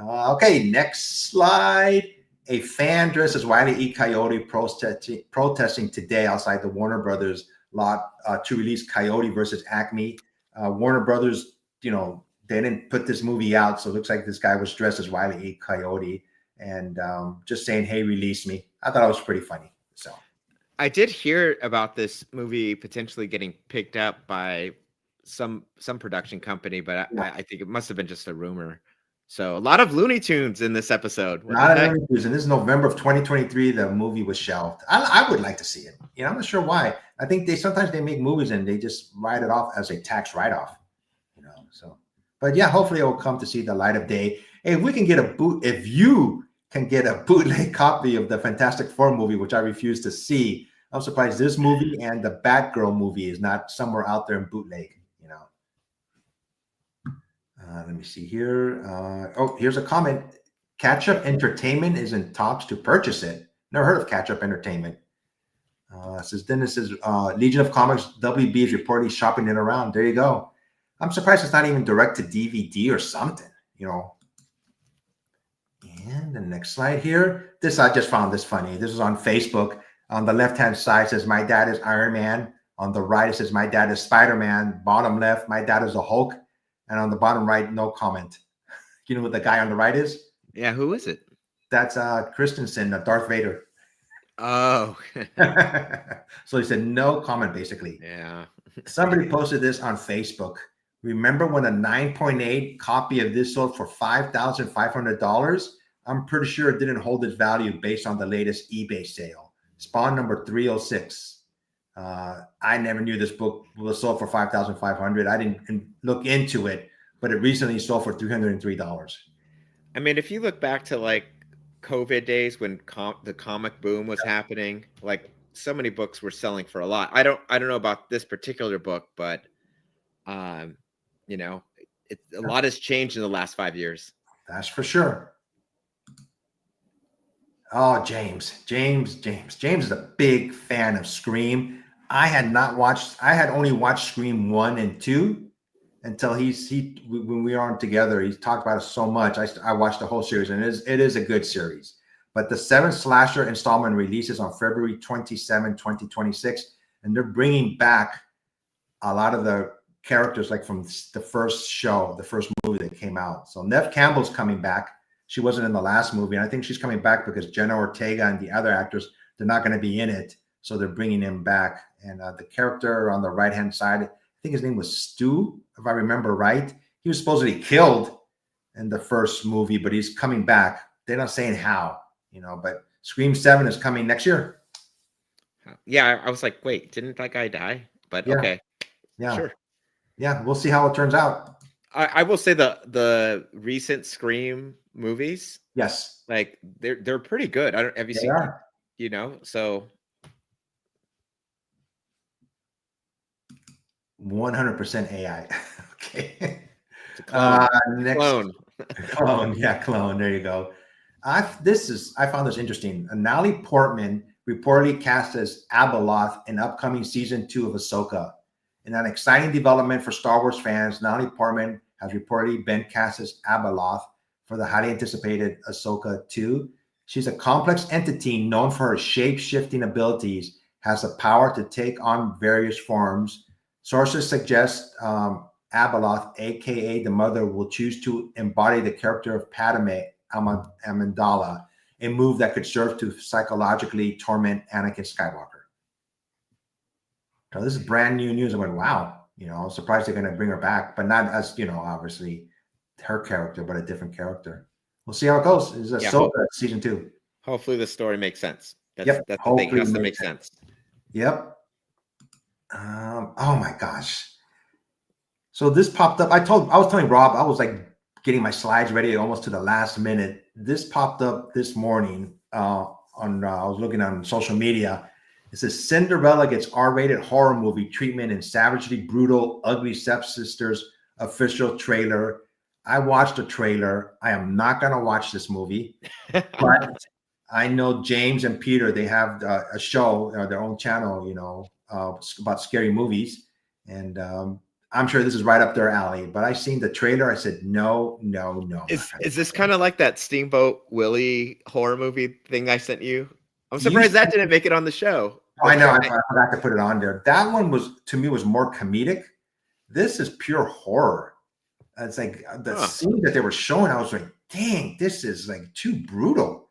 Okay, next slide. A fan dressed as Wile E. Coyote protesting today outside the Warner Brothers lot to release Coyote versus Acme. Warner Brothers, they didn't put this movie out, so it looks like this guy was dressed as Wile E. Coyote and just saying, "Hey, release me." I thought it was pretty funny. So I did hear about this movie potentially getting picked up by some production company, but I think it must have been just a rumor. So a lot of Looney Tunes in this episode. Not a Looney Tunes. And this is November of 2023. The movie was shelved. I would like to see it. I'm not sure why. I think sometimes they make movies and they just write it off as a tax write-off. So, but yeah, hopefully it will come to see the light of day. Hey, if you can get a bootleg copy of the Fantastic Four movie, which I refuse to see, I'm surprised this movie and the Batgirl movie is not somewhere out there in bootleg. Let me see here. Here's a comment. Catch Up Entertainment is in talks to purchase it. Never heard of Catch Up Entertainment. Dennis says Legion of Comics WB is reportedly shopping it around. There you go. I'm surprised it's not even direct to DVD or something. And the next slide here. I just found this funny. This is on Facebook. On the left-hand side says, "My dad is Iron Man." On the right, it says, "My dad is Spider-Man." Bottom left, "My dad is a Hulk." And on the bottom right, no comment. You know who the guy on the right is? Yeah, who is it? That's Christensen, Darth Vader. Oh. So he said no comment, basically. Yeah. Somebody posted this on Facebook. Remember when a 9.8 copy of this sold for $5,500? I'm pretty sure it didn't hold its value based on the latest eBay sale. Spawn number 306. I never knew this book was sold for $5,500. I didn't look into it, but it recently sold for $303. I mean, if you look back to like COVID days when the comic boom was happening, like so many books were selling for a lot. I don't know about this particular book, but a lot has changed in the last 5 years. That's for sure. Oh, James is a big fan of Scream. I had only watched Scream 1 and 2 until when we were on together, he talked about it so much. I watched the whole series, and it is a good series. But the 7th slasher installment releases on February 27, 2026, and they're bringing back a lot of the characters like from the first movie that came out. So Neve Campbell's coming back. She wasn't in the last movie, and I think she's coming back because Jenna Ortega and the other actors, they're not going to be in it, so they're bringing him back. And the character on the right-hand side, I think his name was Stu, if I remember right. He was supposedly killed in the first movie, but he's coming back. They're not saying how, but Scream 7 is coming next year. Yeah, I was like, wait, didn't that guy die? But yeah. Okay. Yeah. Sure. Yeah, we'll see how it turns out. I will say the recent Scream movies, yes, like they're pretty good. Have you seen? Are. So 100% AI. Okay. It's a clone. Next clone. Yeah, clone. There you go. I found this interesting. Natalie Portman reportedly cast as Abeloth in upcoming season 2 of Ahsoka. In an exciting development for Star Wars fans, Natalie Portman has reportedly been cast as Abeloth for the highly anticipated Ahsoka 2. She's a complex entity known for her shape-shifting abilities, has the power to take on various forms. Sources suggest Abeloth, aka the Mother, will choose to embody the character of Padme Amidala, a move that could serve to psychologically torment Anakin Skywalker. So this is brand new news. I went, wow, I'm surprised they're going to bring her back, but not as, obviously her character, but a different character. We'll see how it goes. This is Ahsoka season 2. Hopefully the story makes sense. That's the Hopefully thing. It has to make sense. Yep. Oh my gosh. So this popped up. I was telling Rob, I was like getting my slides ready almost to the last minute. This popped up this morning I was looking on social media. It says Cinderella gets R-rated horror movie treatment in savagely brutal, ugly stepsisters official trailer. I watched the trailer. I am not going to watch this movie, but I know James and Peter, they have a show, their own channel, about scary movies. And I'm sure this is right up their alley. But I seen the trailer. I said, no, no, no. Is this kind of like that Steamboat Willie horror movie thing I sent you? I'm surprised that didn't make it on the show. Oh, I know. I forgot to put it on there. That one to me, was more comedic. This is pure horror. It's like the scene that they were showing. I was like, dang, this is like too brutal.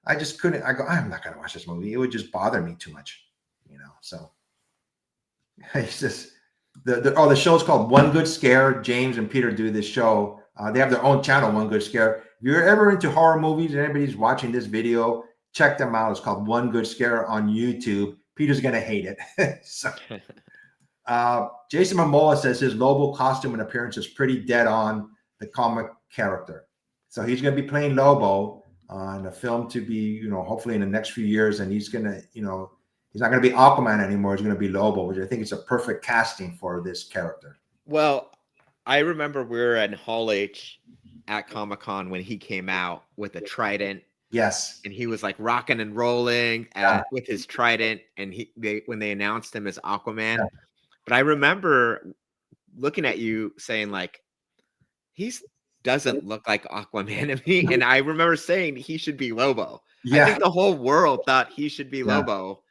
I just couldn't. I'm not going to watch this movie. It would just bother me too much, So it's just the show's called One Good Scare. James and Peter do this show. They have their own channel, One Good Scare. If you're ever into horror movies and anybody's watching this video, check them out. It's called One Good Scare on YouTube. Peter's going to hate it. So, Jason Momoa says his Lobo costume and appearance is pretty dead on the comic character. So he's going to be playing Lobo on a film to be, hopefully in the next few years. And he's going to, he's not going to be Aquaman anymore. He's going to be Lobo, which I think is a perfect casting for this character. Well, I remember we were in Hall H at Comic-Con when he came out with a trident. Yes. And he was like rocking and rolling with his trident. And when they announced him as Aquaman. Yeah. But I remember looking at you saying, like, he doesn't look like Aquaman to me. And I remember saying he should be Lobo. Yeah. I think the whole world thought he should be Lobo.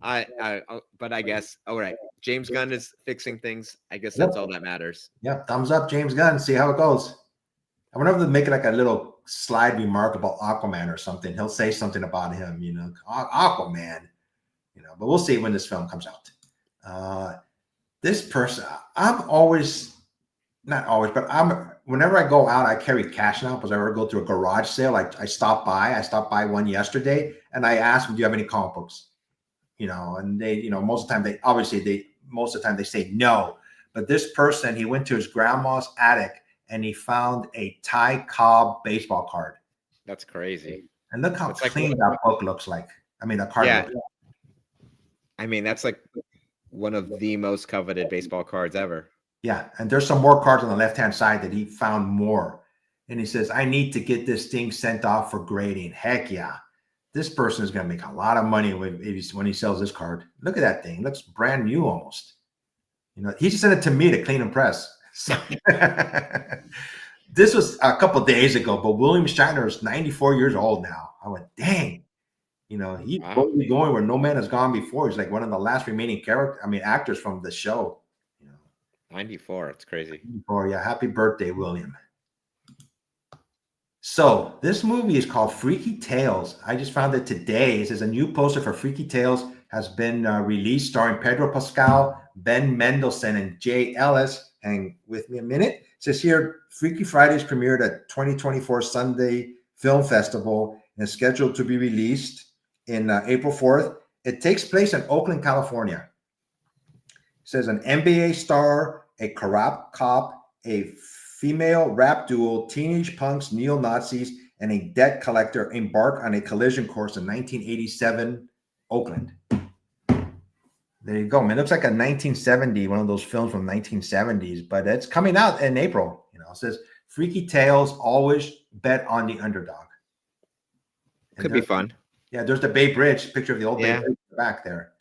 But I guess, all right, James Gunn is fixing things. I guess that's all that matters. Yeah, thumbs up, James Gunn. See how it goes. I wonder if they make it like a little slide remark about Aquaman or something. He'll say something about him, Aquaman, but we'll see when this film comes out. This person, I'm always, not always, but whenever I go out, I carry cash now because I ever go to a garage sale. I stopped by one yesterday and I asked them, do you have any comic books? And they, most of the time they say no. But this person, he went to his grandma's attic and he found a Ty Cobb baseball card. That's crazy. And look how clean that book looks like. I mean, the card. Yeah. I mean, that's like one of the most coveted baseball cards ever. Yeah. And there's some more cards on the left-hand side that he found more. And he says, I need to get this thing sent off for grading. Heck yeah. This person is going to make a lot of money when he sells this card. Look at that thing. It looks brand new almost. He just sent it to me to clean and press. So this was a couple of days ago, but William Shatner is 94 years old now. I went, dang. He's totally going where no man has gone before. He's like one of the last remaining actors from the show. 94. It's crazy. 94, yeah. Happy birthday, William. So this movie is called Freaky Tales. I just found it today. It says a new poster for Freaky Tales has been released, starring Pedro Pascal, Ben Mendelsohn, and Jay Ellis. Hang with me a minute. It says here, Freaky Fridays premiered at 2024 Sunday Film Festival and is scheduled to be released in April 4th. It takes place in Oakland, California. It says an NBA star, a corrupt cop, a female rap duo, teenage punks, neo-Nazis, and a debt collector embark on a collision course in 1987 Oakland. There you go, man. It looks like a 1970, one of those films from 1970s, but it's coming out in April. It says Freaky Tales, always bet on the underdog. Could be fun. Yeah, there's the Bay Bridge, picture of the old Bay Bridge back there.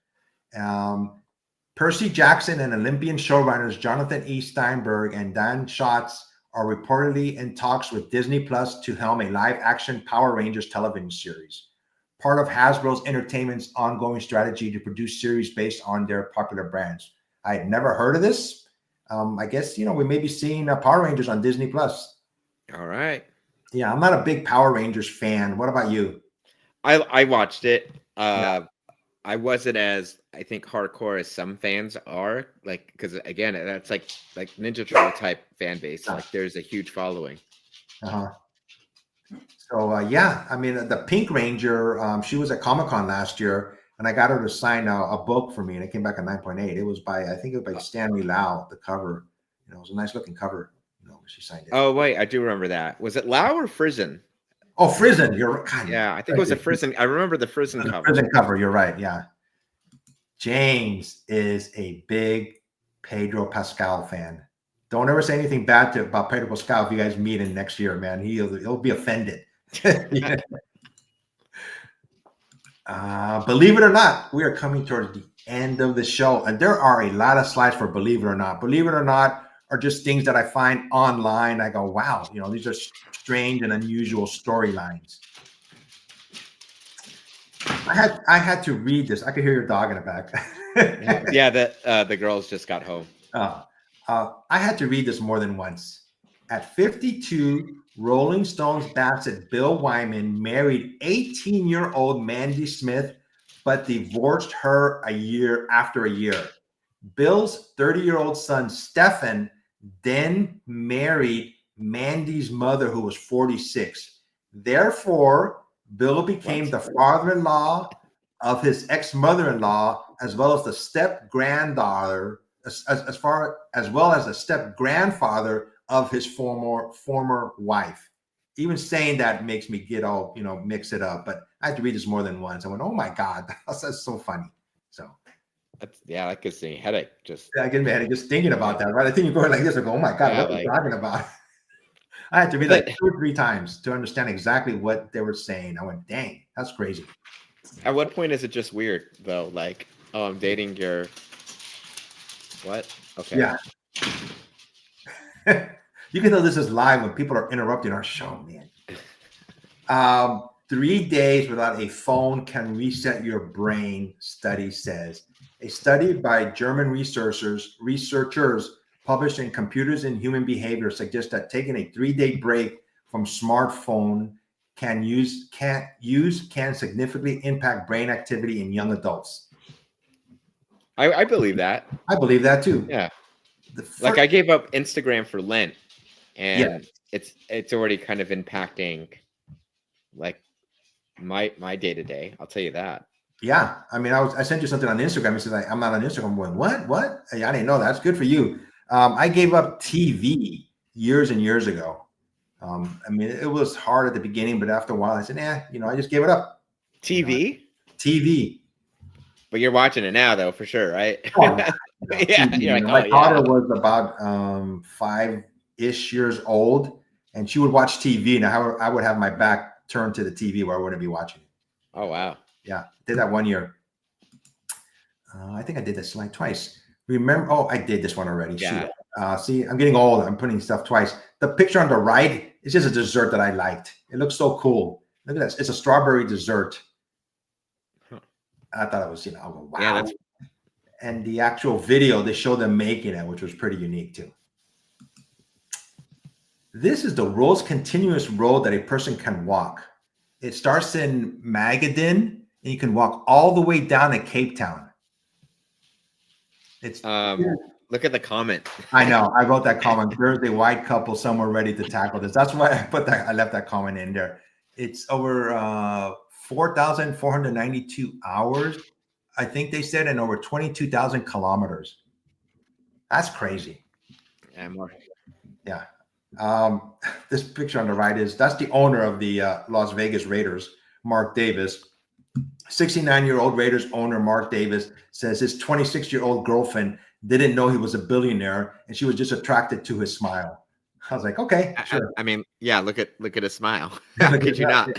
Percy Jackson and Olympian showrunners Jonathan E. Steinberg and Dan Schatz are reportedly in talks with Disney Plus to helm a live-action Power Rangers television series, part of Hasbro's Entertainment's ongoing strategy to produce series based on their popular brands. I had never heard of this. I guess, we may be seeing Power Rangers on Disney Plus. All right. Yeah, I'm not a big Power Rangers fan. What about you? I watched it. I wasn't as, I think, hardcore as some fans are, because again, that's like Ninja Turtle type fan base. Like there's a huge following. So the Pink Ranger, she was at Comic-Con last year, and I got her to sign a book for me, and it came back at 9.8. It was by Stanley Lau. The cover, it was a nice looking cover. She signed it. Oh wait, I do remember that. Was it Lau or Frizen? Oh, Frizen. You're right. Yeah, I think it was a Frizen. I remember the Frizen cover. Frizen cover. You're right. Yeah. James is a big Pedro Pascal fan. Don't ever say anything bad about Pedro Pascal if you guys meet him next year, man. He'll be offended. Yeah. Believe it or not, we are coming towards the end of the show, and there are a lot of slides for Believe It or Not. Believe It or Not are just things that I find online. I go, wow, these are strange and unusual storylines. I had to read this. I could hear your dog in the back. Yeah, the girls just got home. I had to read this more than once. At 52, Rolling Stones bassett Bill Wyman married 18-year-old Mandy Smith, but divorced her after a year. Bill's 30-year-old son, Stephen, then married Mandy's mother, who was 46. Therefore, Bill became the father-in-law of his ex-mother-in-law, as well as the step-granddaughter, as well as the step-grandfather of his former wife. Even saying that makes me get all, mix it up. But I had to read this more than once. I went, oh my God, that's so funny. So that gives me a headache. I get me a headache just thinking about that, right? I think you're going like this. I go, oh my God, what are you talking about? I had to read like 2 or 3 times to understand exactly what they were saying. I went, dang, that's crazy. At what point is it just weird though? Like, oh, I'm dating your what? Okay. Yeah. You can tell this is live when people are interrupting our show, man. 3 days without a phone can reset your brain, study says. A study by German researchers published in Computers and Human Behavior suggests that taking a 3-day break from smartphone can significantly impact brain activity in young adults. I believe that. I believe that too. Yeah. Like I gave up Instagram for Lent, and it's already kind of impacting like my day to day. I'll tell you that. Yeah, I mean, I sent you something on Instagram. It says I'm not on Instagram. I'm going, what? I didn't know that. That's good for you. I gave up TV years and years ago. I mean, it was hard at the beginning, but after a while, I said, I just gave it up. TV. But you're watching it now, though, for sure, right? Oh, yeah. My daughter was about 5-ish years old, and she would watch TV, and I would have my back turned to the TV where I wouldn't be watching it. Oh, wow. Yeah, did that 1 year. I think I did this slide twice. Remember? Oh, I did this one already. Yeah. See, I'm getting old. I'm putting stuff twice. The picture on the right is just a dessert that I liked. It looks so cool. Look at this. It's a strawberry dessert. I thought it was, wow. Yeah, and the actual video, they show them making it, which was pretty unique too. This is the world's continuous road that a person can walk. It starts in Magadan, and you can walk all the way down to Cape Town. It's look at the comment. I know. I wrote that comment. There's a white couple somewhere ready to tackle this. That's why I left that comment in there. It's over 4,492 hours, I think they said, and over 22,000 kilometers. That's crazy. And more. Yeah. This picture on the right that's the owner of the Las Vegas Raiders, Mark Davis. 69-year-old Raiders owner Mark Davis says his 26-year-old girlfriend didn't know he was a billionaire, and she was just attracted to his smile. I was like, okay, sure. I mean, yeah, look at his smile. How could you not?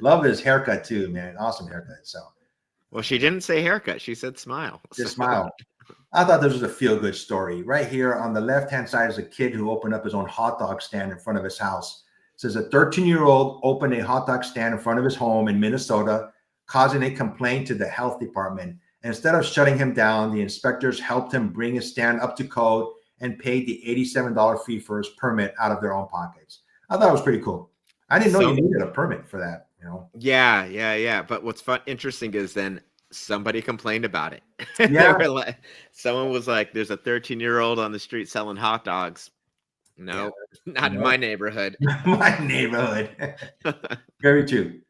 Love his haircut too, man. Awesome haircut. So, well, she didn't say haircut; she said smile. Just smile. I thought this was a feel-good story. Right here on the left-hand side is a kid who opened up his own hot dog stand in front of his house. It says a 13-year-old opened a hot dog stand in front of his home in Minnesota, causing a complaint to the health department. And instead of shutting him down, the inspectors helped him bring his stand up to code and paid the $87 fee for his permit out of their own pockets. I thought it was pretty cool. I didn't know you needed a permit for that. Yeah. But what's interesting is then somebody complained about it. Yeah. Someone was like, "There's a 13-year-old on the street selling hot dogs." No, not in my neighborhood. My neighborhood. Very true.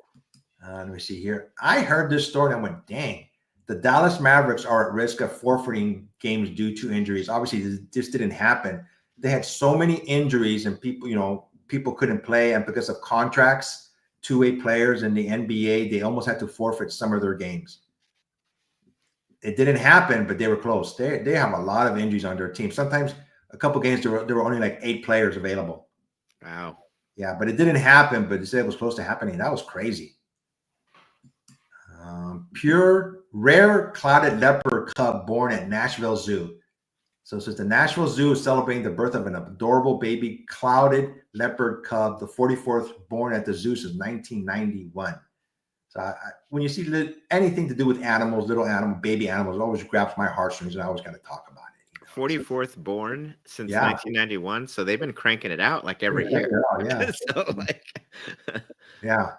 Let me see here. I heard this story and I went, dang, the Dallas Mavericks are at risk of forfeiting games due to injuries. Obviously, this didn't happen. They had so many injuries and people couldn't play. And because of contracts, two-way players in the NBA, they almost had to forfeit some of their games. It didn't happen, but they were close. They have a lot of injuries on their team. Sometimes a couple games there were only like 8 players available. Wow. Yeah, but it didn't happen. But it said it was close to happening. That was crazy. Pure rare clouded leopard cub born at Nashville Zoo. So since the Nashville Zoo is celebrating the birth of an adorable baby clouded leopard cub, the 44th born at the zoo since 1991. So when you see anything to do with animals, little animal, baby animals, it always grabs my heartstrings, and I always got to talk about it. 44th born since 1991, so they've been cranking it out like every year. Yeah. So like, yeah.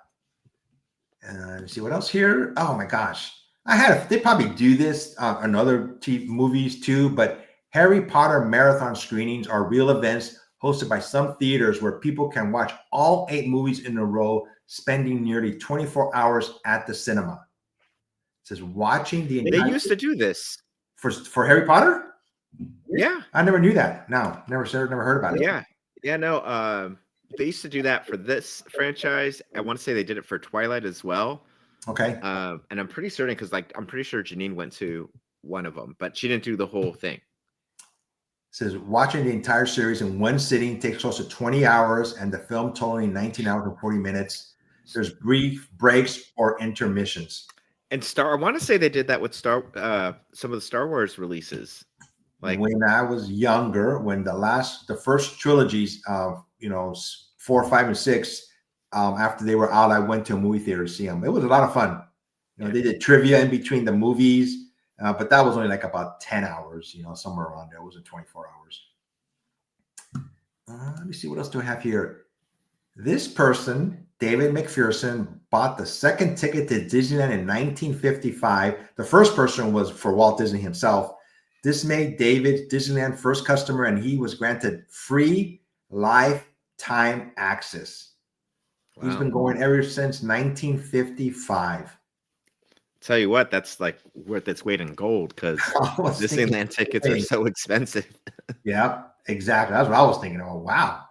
Let's see what else here. Oh my gosh, they probably do this on other TV movies too, but Harry Potter marathon screenings are real events hosted by some theaters where people can watch all 8 movies in a row, spending nearly 24 hours at the cinema. It says watching the they used to do this for Harry Potter. Yeah, I never knew that. No, never heard about it. Yeah, no. They used to do that for this franchise. I want to say they did it for Twilight as well. Okay. And I'm pretty certain because I'm pretty sure Janine went to one of them, but she didn't do the whole thing. It says watching the entire series in one sitting takes close to 20 hours, and the film totaling 19 hours and 40 minutes. There's brief breaks or intermissions. And I want to say they did that with some of the Star Wars releases. Like when I was younger, when the first trilogies of 4, 5, and 6, after they were out, I went to a movie theater to see them. It was a lot of fun. They did trivia in between the movies. But that was only like about 10 hours, somewhere around there. It wasn't 24 hours. Let me see. What else do I have here? This person, David McPherson, bought the second ticket to Disneyland in 1955. The first person was for Walt Disney himself. This made David Disneyland's first customer, and he was granted free lifetime access. Wow. He's been going ever since 1955. Tell you what, that's like worth its weight in gold because Disneyland tickets are so expensive. Yeah, exactly. That's what I was thinking. Oh, wow.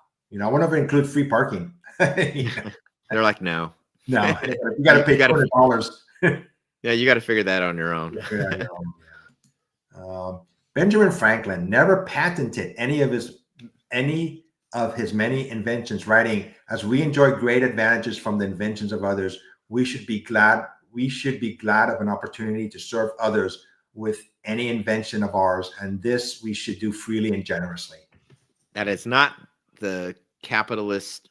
I wonder if it includes free parking. They're like, no. You got to pay $200. Yeah, you got to figure that on your own. Benjamin Franklin never patented any of his many inventions, writing, "As we enjoy great advantages from the inventions of others, we should be glad of an opportunity to serve others with any invention of ours, and this we should do freely and generously." That is not the capitalist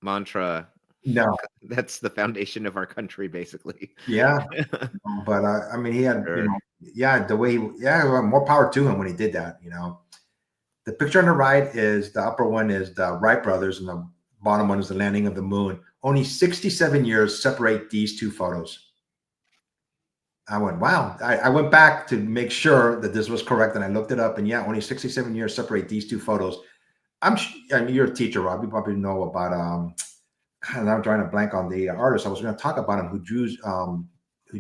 mantra. No, that's the foundation of our country, basically. Yeah, but I mean, he had, more power to him when he did that. The picture on the right the upper one is the Wright brothers, and the bottom one is the landing of the moon. Only 67 years separate these two photos. I went, wow. I went back to make sure that this was correct, and I looked it up, and only 67 years separate these two photos. I mean, you're a teacher, Rob. You probably know about I'm trying to blank on the artist. I was going to talk about him who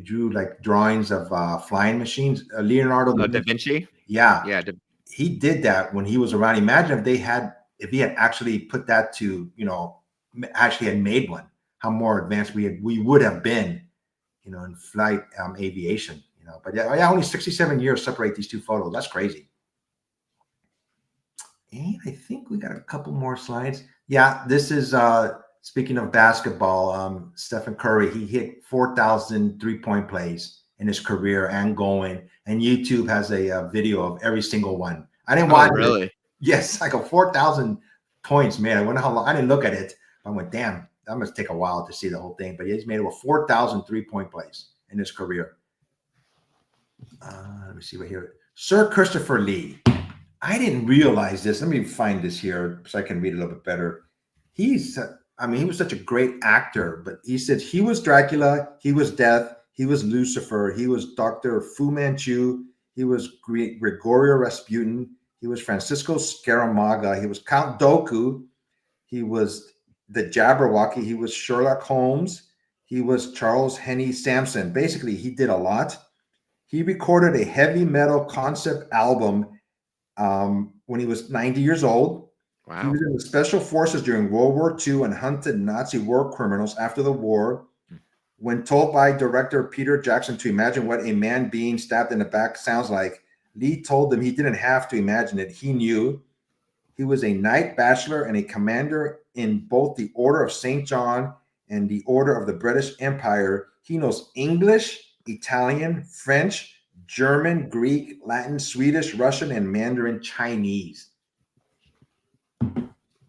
drew like drawings of flying machines. Leonardo da Vinci. Yeah. He did that when he was around. Imagine if he had actually put that to, actually had made one, how more advanced we would have been, in flight aviation, But only 67 years separate these two photos. That's crazy. And I think we got a couple more slides. Yeah, this is speaking of basketball, Stephen Curry, he hit 4,000 3-point plays in his career and going. And YouTube has a video of every single one. I didn't watch really? It. Yes, like 4,000 points, man. I wonder how long. I didn't look at it. I went, damn, that must take a while to see the whole thing. But he's made over 4,000 3-point plays in his career. Let me see right here. Sir Christopher Lee. I didn't realize this. Let me find this here so I can read it a little bit better. He was such a great actor, but he said he was Dracula, he was Death, he was Lucifer, he was Dr. Fu Manchu, he was Gregorio Rasputin, he was Francisco Scaramanga, he was Count Dooku, he was the Jabberwocky, he was Sherlock Holmes, he was Charles Henry Sampson. Basically, he did a lot. He recorded a heavy metal concept album when he was 90 years old. Wow. He was in the special forces during World War II and hunted Nazi war criminals after the war. When told by director Peter Jackson to imagine what a man being stabbed in the back sounds like, Lee told them he didn't have to imagine it. He knew. He was a knight bachelor and a commander in both the Order of St. John and the Order of the British Empire. He knows English, Italian, French, German, Greek, Latin, Swedish, Russian, and Mandarin Chinese.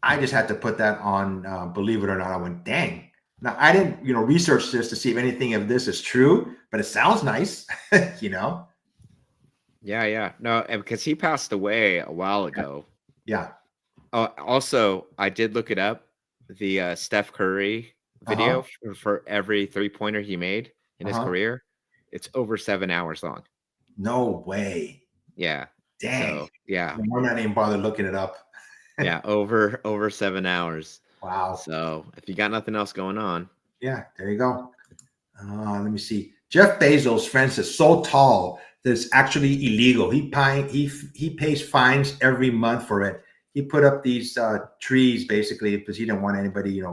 I just had to put that on, believe it or not. I went, dang. Now, I didn't, research this to see if anything of this is true, but it sounds nice, Yeah. No, and because he passed away a while ago. Yeah. Also, I did look it up. The Steph Curry video for every 3-pointer he made in his career, it's over 7 hours long. No way. Yeah. Dang. So, yeah. We're not even bother looking it up. Yeah, over 7 hours. Wow. So if you got nothing else going on. Yeah, there you go. Let me see. Jeff Bezos' friends is so tall that it's actually illegal. He pays fines every month for it. He put up these trees basically because he didn't want anybody,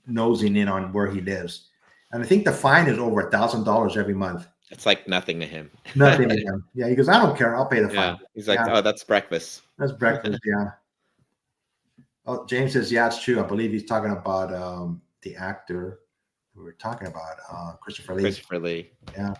nosing in on where he lives. And I think the fine is over $1,000 every month. It's like nothing to him. Nothing to him. Yeah, he goes, I don't care. I'll pay the fine. Yeah. He's like, oh, that's breakfast. That's breakfast. Yeah. Oh, James says, yeah, it's true. I believe he's talking about the actor we were talking about, Christopher Lee. Christopher Lee. Yeah.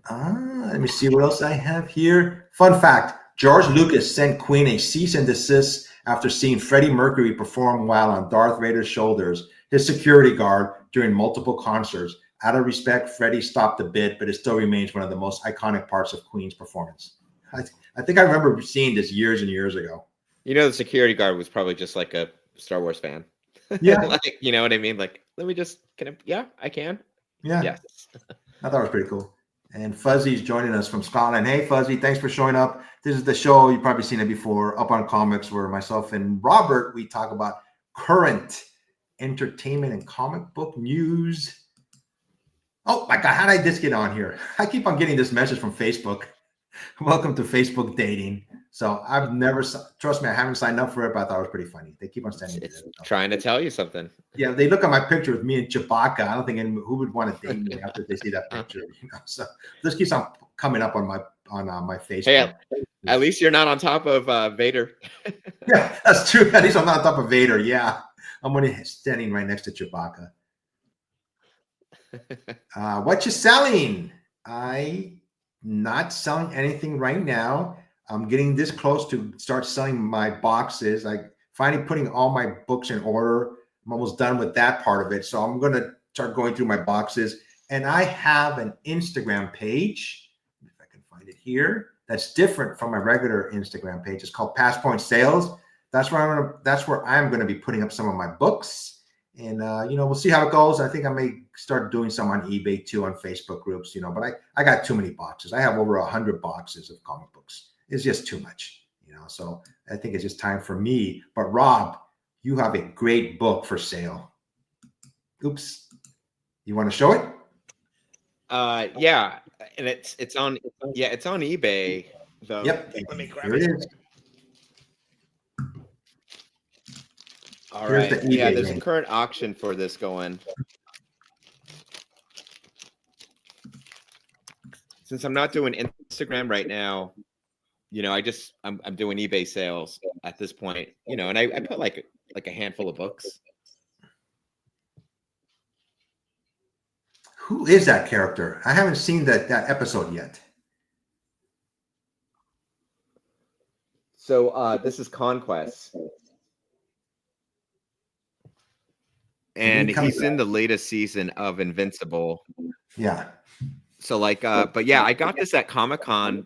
Let me see what else I have here. Fun fact: George Lucas sent Queen a cease and desist after seeing Freddie Mercury perform while on Darth Vader's shoulders, his security guard, during multiple concerts. Out of respect, Freddie stopped a bit, but it still remains one of the most iconic parts of Queen's performance. I think I remember seeing this years and years ago. The security guard was probably just like a Star Wars fan. Yeah. Like, you know what I mean? Like, yeah, I can. Yeah. Yes. I thought it was pretty cool. And Fuzzy's joining us from Scotland. Hey, Fuzzy, thanks for showing up. This is the show. You've probably seen it before, Up on Comics, where myself and Robert, we talk about current entertainment and comic book news. Oh, my God, how did I just get on here? I keep on getting this message from Facebook. Welcome to Facebook dating. So I've never, trust me, I haven't signed up for it, but I thought it was pretty funny. They keep on sending it. Trying to tell you something. Yeah, they look at my picture with me and Chewbacca. I don't think who would want to date me after they see that picture. So this keeps on coming up on my Facebook. Hey, at least you're not on top of Vader. Yeah, that's true. At least I'm not on top of Vader. Yeah, I'm only standing right next to Chewbacca. What you selling? I not selling anything right now. I'm getting this close to start selling my boxes. I finally putting all my books in order. I'm almost done with that part of it. So I'm going to start going through my boxes. And I have an Instagram page, if I can find it here, that's different from my regular Instagram page. It's called Passpoint Sales. That's where I'm going to be putting up some of my books. And, we'll see how it goes. I think I may start doing some on eBay too, on Facebook groups, but I got too many boxes. I have over 100 boxes of comic books. It's just too much, so I think it's just time for me. But Rob, you have a great book for sale. Oops. You want to show it? Yeah. And it's on eBay though. Yep. Let me grab Here it is. All right. Yeah, there's a current auction for this going. Since I'm not doing Instagram right now, I'm doing eBay sales at this point, and I put like a handful of books. Who is that character? I haven't seen that episode yet. So this is Conquest. And he's in the latest season of Invincible. Yeah. So but yeah, I got this at Comic-Con.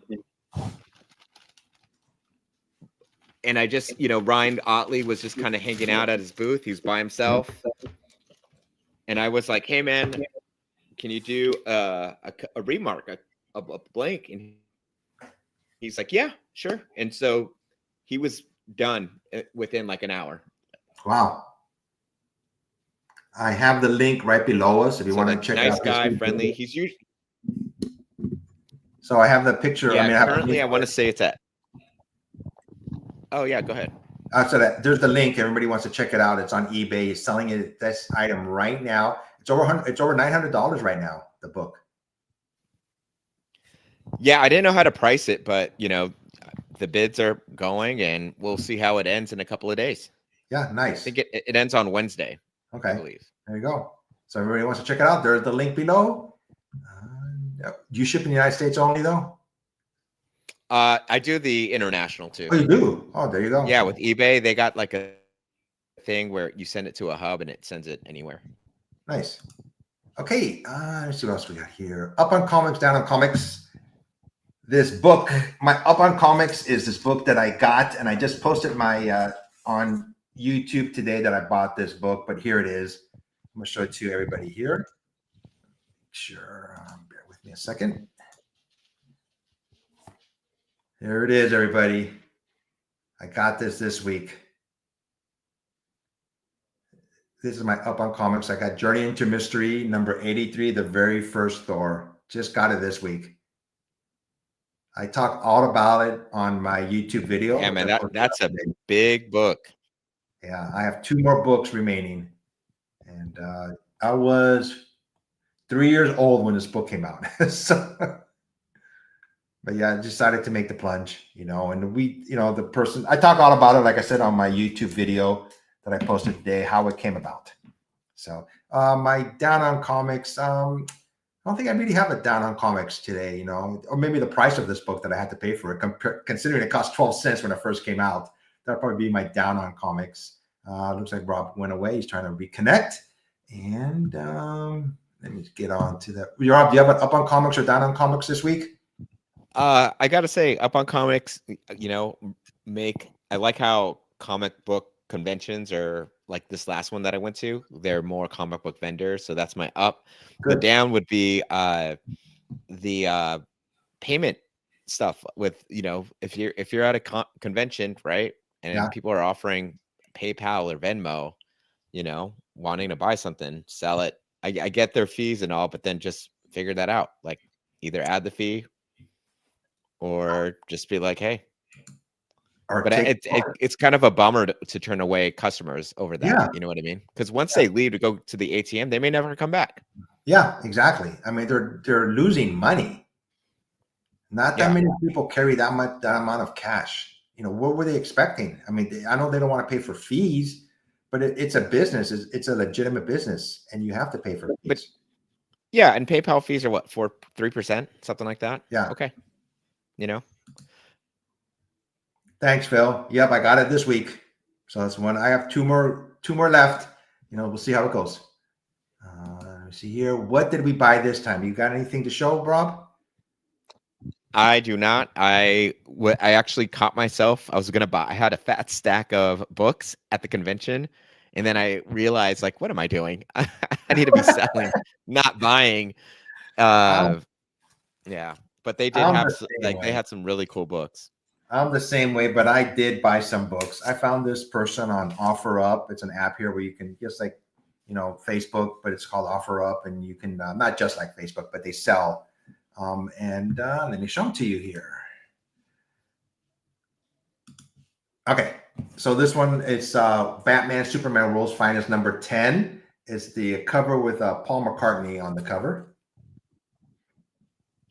And I just, Ryan Otley was just kind of hanging out at his booth. He's by himself. And I was like, hey, man, can you do a remark, a blank? And he's like, yeah, sure. And so he was done within like an hour. Wow. I have the link right below us if you want to check it out. Nice guy, friendly. He's usually. So I have the picture. Yeah, currently I want to say it's at. Oh yeah, go ahead. So there's the link. Everybody wants to check it out. It's on eBay. It's selling it this item right now. It's over $900 right now. The book. Yeah, I didn't know how to price it, but the bids are going, and we'll see how it ends in a couple of days. Yeah, I nice. think it ends on Wednesday, I Okay, believe. there you go. So everybody wants to check it out. There's the link below. Do you ship in the United States only though? I do the international too. Oh, you do? Oh, there you go. Yeah, with eBay, they got like a thing where you send it to a hub and it sends it anywhere. Nice. Okay, let's see what else we got here. Up on Comics, Down on Comics. This book, my Up on Comics is this book that I got, and I just posted my on YouTube today that I bought this book, but here it is. I'm gonna show it to everybody here. Sure, bear with me a second. There it is, everybody. I got this week. This is my Up on Comics. I got Journey into Mystery number 83, the very first Thor. Just got it this week. I talked all about it on my YouTube video. Yeah, man, that's a big book. Yeah, I have 2 more books remaining. And I was 3 years old when this book came out. But yeah, I decided to make the plunge, and the person, I talk all about it, like I said, on my YouTube video that I posted today, how it came about. So my Down on Comics, I don't think I really have a Down on Comics today, or maybe the price of this book that I had to pay for it, considering it cost 12 cents when it first came out. That'll probably be my Down on Comics. Looks like Rob went away. He's trying to reconnect. And let me get on to that. Rob, do you have an Up on Comics or Down on Comics this week? I gotta say, Up on Comics, I like how comic book conventions are like this last one that I went to. They're more comic book vendors, so that's my up. Good. The down would be the payment stuff with if you're at a convention, right, and people are offering PayPal or Venmo, wanting to buy something, sell it. I get their fees and all, but then just figure that out. Like either add the fee or just be like, hey. But it's kind of a bummer to turn away customers over that. Yeah. You know what I mean? Because once they leave to go to the ATM, they may never come back. Yeah, exactly. I mean, they're losing money. Not that many people carry that amount of cash. What were they expecting? I mean, I know they don't want to pay for fees, but it's a business. It's a legitimate business, and you have to pay for fees. But yeah, and PayPal fees are what, 3%, something like that. Yeah. Okay. Thanks, Phil. Yep, I got it this week. So that's one. I have two more left. We'll see how it goes. Let me see here. What did we buy this time? You got anything to show, Rob? I do not. I actually caught myself. I was going to buy. I had a fat stack of books at the convention, and then I realized, like, what am I doing? I need to be selling, not buying. Yeah, but they did have they had some really cool books. I'm the same way, but I did buy some books. I found this person on OfferUp. It's an app here where you can just like, Facebook, but it's called OfferUp, and you can not just like Facebook, but they sell. And let me show them to you here. Okay, so this one is Batman Superman World's Finest number 10. It's the cover with Paul McCartney on the cover.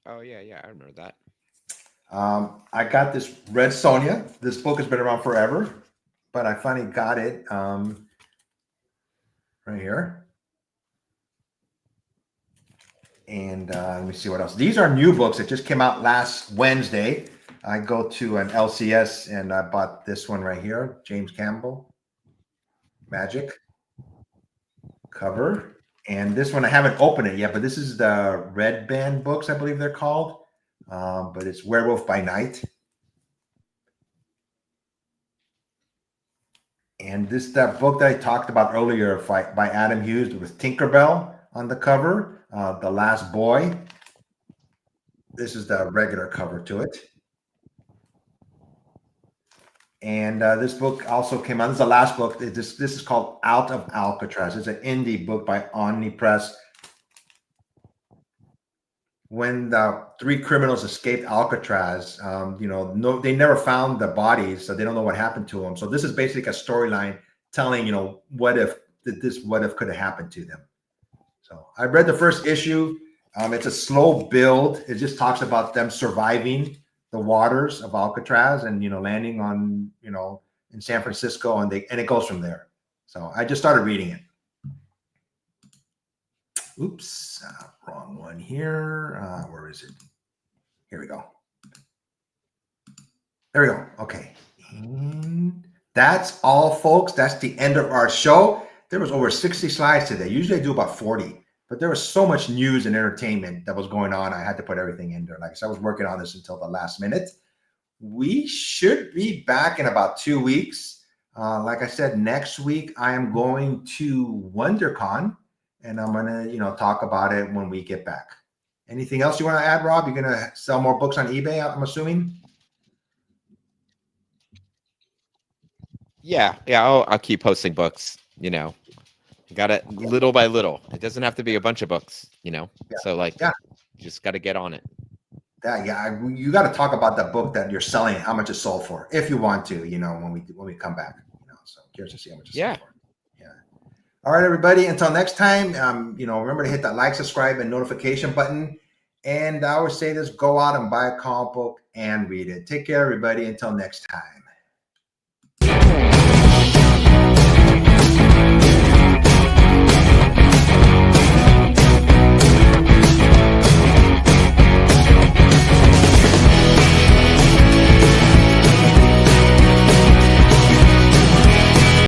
Oh yeah, I remember that. I got this Red Sonja. This book has been around forever, but I finally got it right here. And let me see what else. These are new books that just came out last Wednesday. I go to an LCS and I bought this one right here, James Campbell, Magic cover. And this one, I haven't opened it yet, but this is the Red Band books, I believe they're called. But it's Werewolf by Night. And that book that I talked about earlier by Adam Hughes with Tinkerbell on the cover, The Last Boy. This is the regular cover to it. And this book also came out. This is the last book. This is called Out of Alcatraz. It's an indie book by Omni Press. When the 3 criminals escaped Alcatraz, they never found the bodies, so they don't know what happened to them. So this is basically a storyline telling, what if could have happened to them. So I read the first issue. It's a slow build. It just talks about them surviving the waters of Alcatraz and, landing on, in San Francisco, and it goes from there. So I just started reading it. Oops, wrong one here. Where is it? Here we go. There we go. Okay. And that's all, folks. That's the end of our show. There was over 60 slides today. Usually I do about 40, but there was so much news and entertainment that was going on. I had to put everything in there. Like I said, I was working on this until the last minute. We should be back in about 2 weeks. Like I said, next week I am going to WonderCon, and I'm going to, talk about it when we get back. Anything else you want to add, Rob? You're going to sell more books on eBay, I'm assuming? Yeah. I'll keep posting books. You got it little by little. It doesn't have to be a bunch of books. Yeah. So just got to get on it. You got to talk about the book that you're selling, how much it sold for, if you want to. When we come back. So I'm curious to see how much it sold for. Yeah. All right, everybody. Until next time, remember to hit that like, subscribe, and notification button. And I always say this: go out and buy a comic book and read it. Take care, everybody. Until next time.